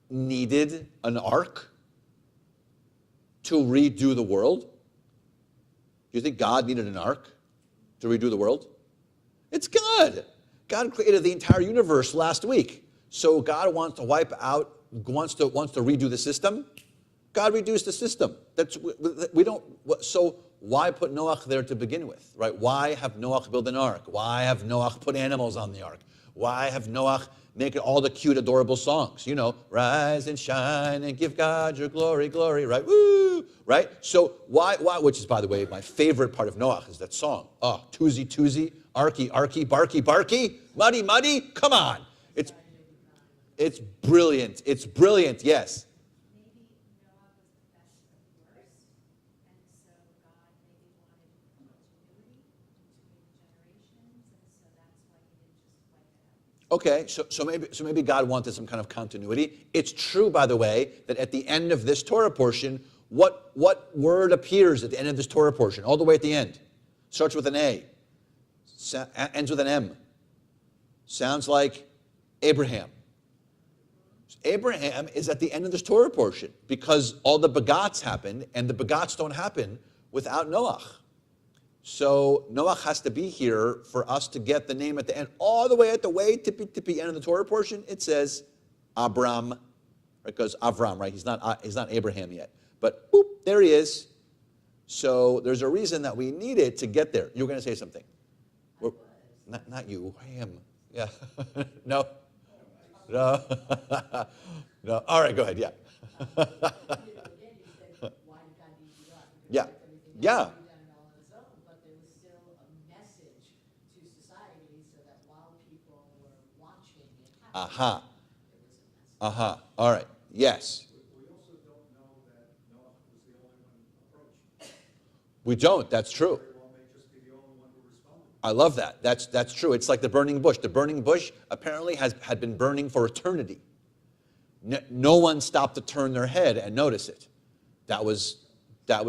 needed an ark to redo the world? Do you think God needed an ark to redo the world? It's God. God created the entire universe last week. So God wants to wants to redo the system. God reduced the system. So why put Noach there to begin with, right? Why have Noach build an ark? Why have Noach put animals on the ark? Why have Noach make all the cute, adorable songs? Rise and shine and give God your glory, glory, right? Woo, right? So why, which is, by the way, my favorite part of Noach is that song. Oh, Toozy, Toozy, Arky, Arky, Barky, Barky, Muddy, Muddy, come on. It's brilliant. It's brilliant, yes. Maybe Noah was the best of the worst, and so God maybe wanted continuity between generations, and so that's why he didn't just wipe it out. Okay, so maybe God wanted some kind of continuity. It's true, by the way, that at the end of this Torah portion, what word appears at the end of this Torah portion, all the way at the end? Starts with an A, ends with an M. Sounds like Abraham. Abraham is at the end of this Torah portion because all the begats happened, and the begats don't happen without Noach. So Noach has to be here for us to get the name at the end. All the way at the tippy end of the Torah portion, it says Abram, right? Because Avram, right? He's not Abraham yet. But boop, there he is. So there's a reason that we need it to get there. You were going to say something. Not you, him. Yeah. No. No. No. All right, go ahead. Yeah. Yeah. Yeah. Aha. Aha. All right. Yes. We also don't know that Noah was the only one approached. We don't. That's true. Very well may just be the only one who responded. I love that. That's true. It's like the burning bush. The burning bush apparently had been burning for eternity. No one stopped to turn their head and notice it. That was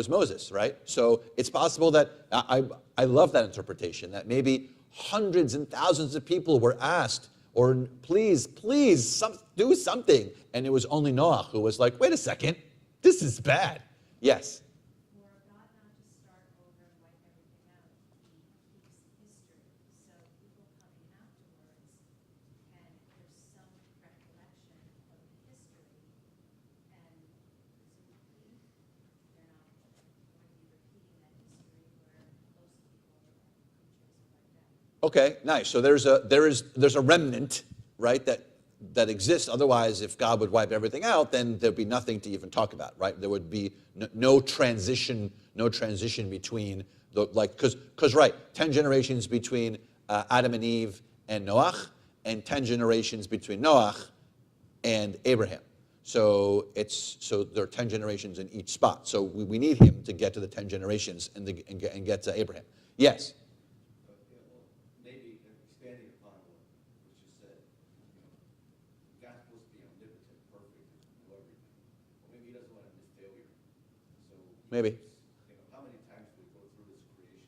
Moses, right? So it's possible that I love that interpretation, that maybe hundreds and thousands of people were asked, or please, do something. And it was only Noah who was like, wait a second, this is bad. Yes. For God not to start over and wipe everything out, he keeps history. So people coming afterwards, and there's some recollection of the history, and presumably they're not going to be repeating that history where most people or creatures are wiped out. Okay, nice. So there's a remnant, right, that exists. Otherwise, if God would wipe everything out, then there'd be nothing to even talk about, right? There would be no transition between because right, 10 generations between Adam and Eve and Noach, and 10 generations between Noach and Abraham. So there are 10 generations in each spot. So we need him to get to the 10 generations and get to Abraham. Yes. Maybe expanding upon what you said, God's supposed to be omnipotent, perfect, and know everything. Well, maybe he doesn't want to miss failure. So Maybe. how many times do we go through this creation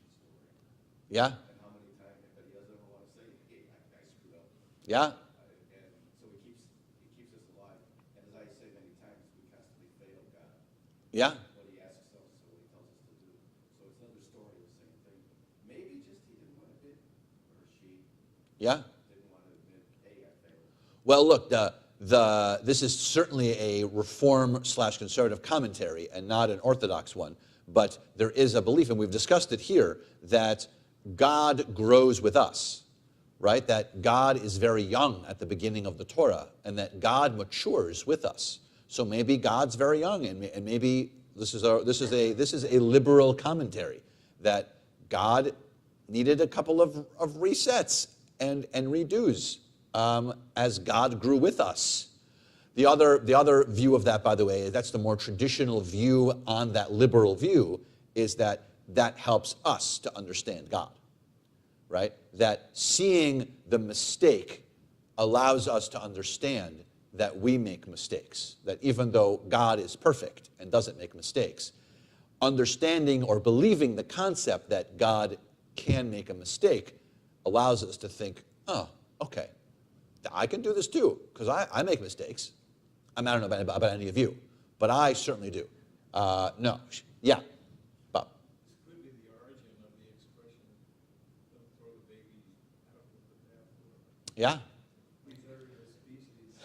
Yeah. And how many times, but he doesn't ever want to say, hey, I screwed up. Yeah. And so he keeps us alive. And as I say many times, we constantly fail God. Yeah. What he asks us or what he tells us to do. So it's another story of the same thing. Maybe just he didn't want to admit, or she Yeah. didn't want to admit, hey, I failed. Well, look, this is certainly a Reform/conservative commentary and not an Orthodox one. But there is a belief, and we've discussed it here, that God grows with us, right? That God is very young at the beginning of the Torah, and that God matures with us. So maybe God's very young, and maybe this is a liberal commentary that God needed a couple of resets and redos as God grew with us. The other view of that, by the way, that's the more traditional view on that liberal view, is that helps us to understand God, right? That seeing the mistake allows us to understand that we make mistakes, that even though God is perfect and doesn't make mistakes, understanding or believing the concept that God can make a mistake allows us to think, oh, okay, I can do this too, because I make mistakes. I don't know about any of you, but I certainly do. No. Yeah. Bob. This could be the origin of the expression, don't throw the baby out with the bathwater. Yeah. Preserve the species.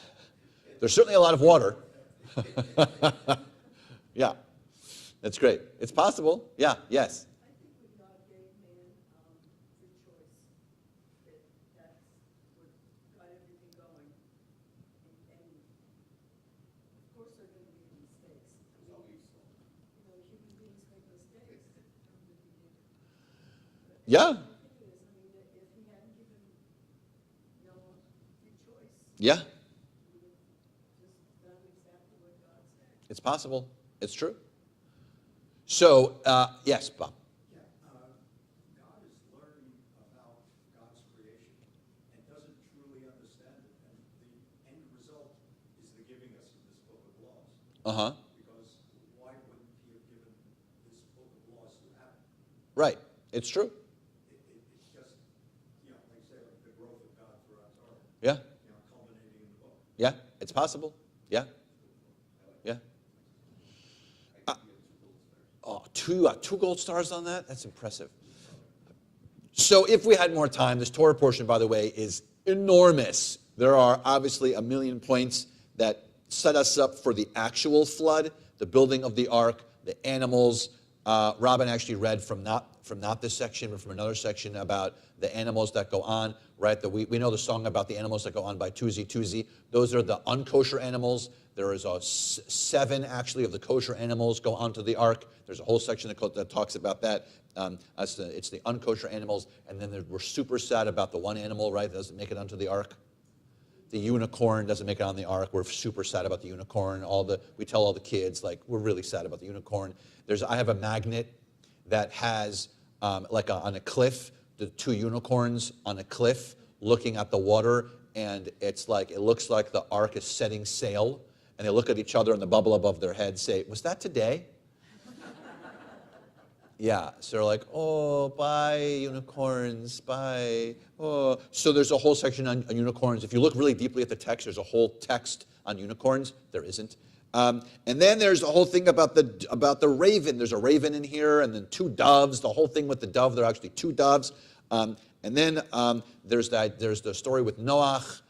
There's certainly a lot of water. Yeah. That's great. It's possible. Yeah. Yes. I think when God gave man free choice, that's what got everything going. And of course there are going to be mistakes. There's always You know, human beings make mistakes. Yeah. The thing is, I mean, if he hadn't given Noah free choice, Yeah. he would have just done exactly what God said. It's possible. It's true. So, yes, Bob. Yeah, God is learning about God's creation and doesn't truly understand it. And the end result is the giving us of this book of laws. Uh-huh. Because why wouldn't he have given this book of laws to Adam? Right. It's true. It's just, you know, like I say, like the growth of God throughout Torah, Yeah. you know, culminating in the book. Yeah. It's possible. Yeah. Yeah. Oh, two gold stars on that? That's impressive. So if we had more time, this Torah portion, by the way, is enormous. There are obviously a million points that set us up for the actual flood, the building of the ark, the animals. Robin actually read from not this section, but from another section about the animals that go on, right? We know the song about the animals that go on by Tuzi. Those are the unkosher animals. There is 7 actually of the kosher animals go onto the ark. There's a whole section that talks about that. It's the unkosher animals, and then we're super sad about the one animal, right, that doesn't make it onto the ark. The unicorn doesn't make it on the ark. We're super sad about the unicorn. We tell all the kids, like, we're really sad about the unicorn. I have a magnet that has, on a cliff, the 2 unicorns on a cliff looking at the water, and it looks like the ark is setting sail, and they look at each other, and the bubble above their head say, was that today? Yeah, so they're like, oh, bye, unicorns, bye. Oh. So there's a whole section on unicorns. If you look really deeply at the text, there's a whole text on unicorns. There isn't. And then there's a whole thing about the raven. There's a raven in here, and then 2 doves. The whole thing with the dove, there are actually 2 doves. And then there's the story with Noach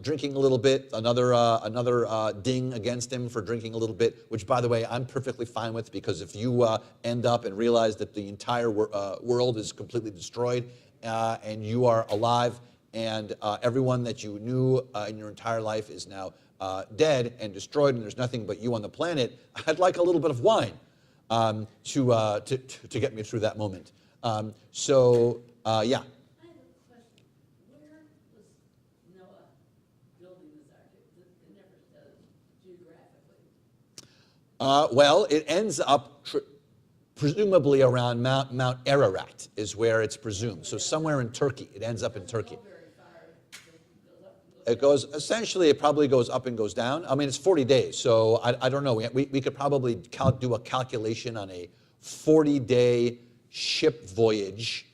drinking a little bit. Another ding against him for drinking a little bit, which, by the way, I'm perfectly fine with, because if you end up and realize that the entire world is completely destroyed and you are alive and everyone that you knew in your entire life is now dead and destroyed, and there's nothing but you on the planet, I'd like a little bit of wine to get me through that moment. Yeah. I have a question. Where was Noah building this ark? It never says geographically. Well, it ends up presumably around Mount Ararat is where it's presumed. So somewhere in Turkey. It ends up in Turkey. It probably goes up and goes down. I mean, it's 40 days, so I don't know. We could probably do a calculation on a 40-day ship voyage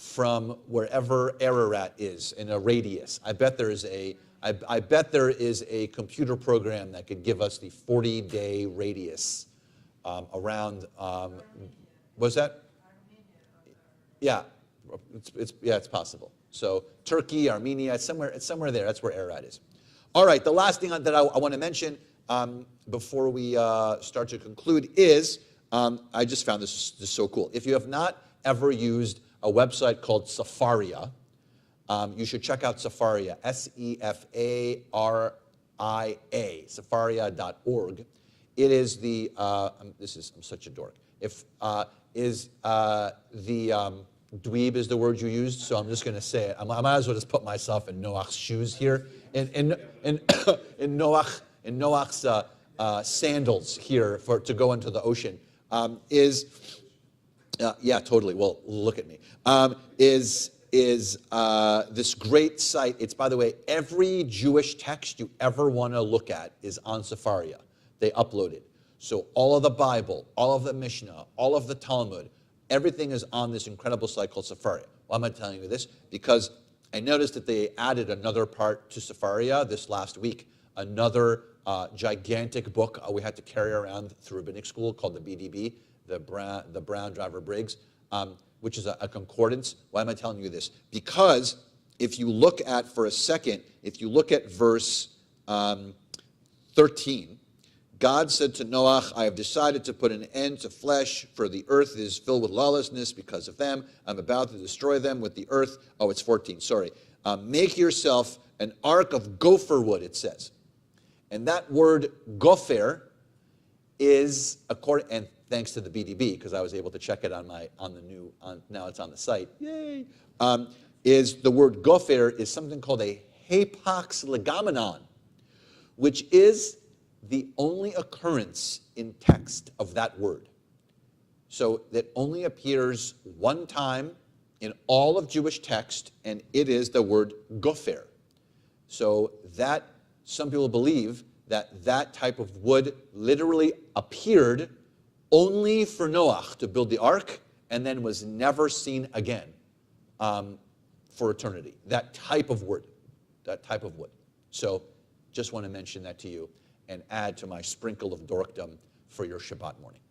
from wherever Ararat is in a radius. I bet there is a computer program that could give us the 40-day radius around. Was that? Yeah, it's possible. So Turkey, Armenia, it's somewhere there. That's where Ararat is. All right, the last thing that I want to mention before we start to conclude is I just found this so cool. If you have not ever used a website called Sefaria, you should check out Sefaria, Sefaria, Sefaria.org. It is the, I'm such a dork. Dweeb is the word you used, so I'm just going to say it. I might as well just put myself in Noach's shoes here, in Noach's sandals here to go into the ocean. Yeah, totally. Well, look at me. Is this great site? It's, by the way, every Jewish text you ever want to look at is on Sefaria. They upload it. So all of the Bible, all of the Mishnah, all of the Talmud, everything is on this incredible site called Sefaria. Why am I telling you this? Because I noticed that they added another part to Sefaria this last week, another gigantic book we had to carry around through rabbinic school called the BDB, the Brown Driver Briggs, which is a concordance. Why am I telling you this? Because if you look at, for a second, if you look at verse 13, God said to Noach, I have decided to put an end to flesh, for the earth is filled with lawlessness because of them. I'm about to destroy them with the earth. Oh, it's 14, sorry. Make yourself an ark of gopher wood, it says. And that word gopher is, and thanks to the BDB, because I was able to check it now it's on the site. Yay! Is the word gopher is something called a hapax legomenon, which is the only occurrence in text of that word. So that only appears one time in all of Jewish text, and it is the word gopher. So that, some people believe that type of wood literally appeared only for Noach to build the ark, and then was never seen again for eternity. That type of wood. So just want to mention that to you and add to my sprinkle of dorkdom for your Shabbat morning.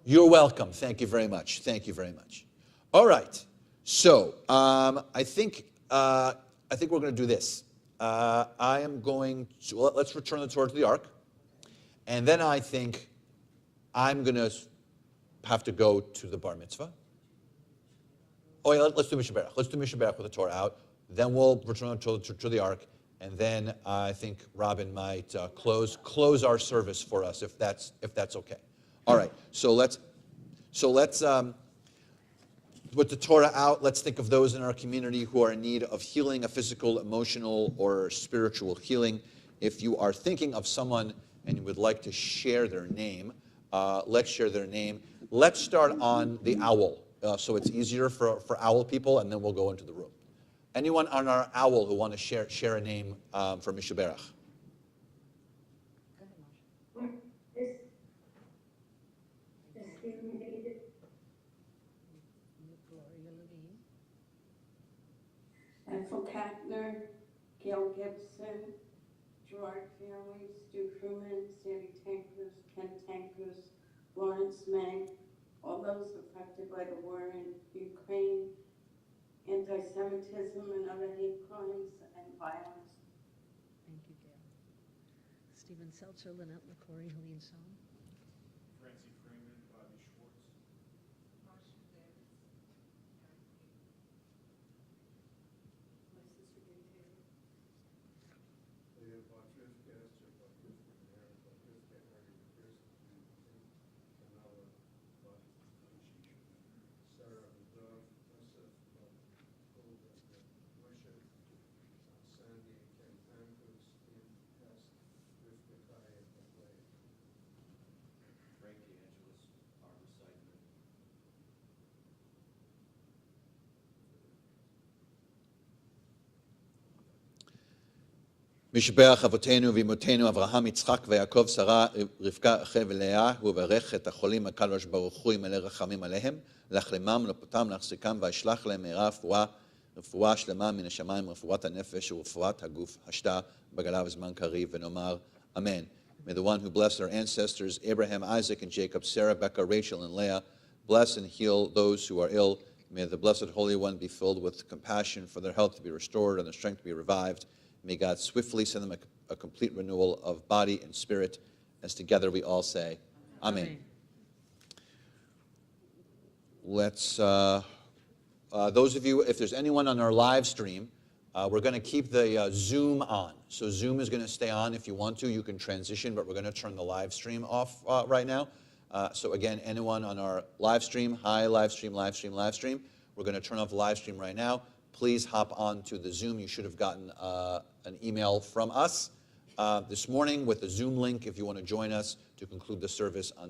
You're welcome. Thank you very much. Thank you very much. All right. So I think we're going to do this. I am going to, let's return the Torah to the ark. And then I think I'm going to have to go to the bar mitzvah. Oh, yeah, let's do Mishaberach. Let's do Mishaberach with the Torah out. Then we'll return to the ark. And then I think Robin might close our service for us if that's okay. All right. So let's with the Torah out. Let's think of those in our community who are in need of healing, a physical, emotional, or spiritual healing. If you are thinking of someone and you would like to share their name, let's share their name. Let's start on the owl, so it's easier for owl people, and then we'll go into the room. Anyone on our owl who want to share a name for Mishaberach? Ethel Kattner, Gail Gibson, Gerard Fairley, Stu Truman, Sandy Tankus, Ken Tankus, Lawrence May, all those affected by the war in Ukraine, anti-Semitism and other hate crimes and violence. Thank you, Gail. Stephen Seltzer, Lynette LaCory, Helene Sohn. Francie Freeman, Bobby Schwartz. Marcia Davis, my sister Gay Taylor. Leah Buttriff, Esther Buttriff, Mary Buttriff, Henry Chris, Canella Buttriff, Sarah Bedov, Joseph Golda, Moshe, Sandy, Ken Pankos, Ian Hess, Rivka Kaya, Blake. משבח אבותינו ואמותינו אברהם, יצחק ויעקב, שרה, רבקה, רחל ולאה, הוא ברך את החולים הקדוש ברוך הוא ימלא רחמים עליהם, להחלימם ולפותם, להחזיקם, וישלח להם מהרה רפואה שלמה מן השמיים, רפואת הנפש ורפואת הגוף, השתה בגלה בזמן קריב, ונאמר אמן. May the one who blessed our ancestors, Abraham, Isaac, and Jacob, Sarah, Becca, Rachel, and Leah, bless and heal those who are ill. May the blessed Holy One be filled with compassion for their health to be restored and their strength to be revived. May God swiftly send them a complete renewal of body and spirit, as together we all say, Amen. Let's, those of you, if there's anyone on our live stream, we're going to keep the Zoom on. So Zoom is going to stay on. If you want to, you can transition, but we're going to turn the live stream off right now. So again, anyone on our live stream, hi, live stream. We're going to turn off the live stream right now. Please hop on to the Zoom. You should have gotten an email from us this morning with the Zoom link if you want to join us to conclude the service on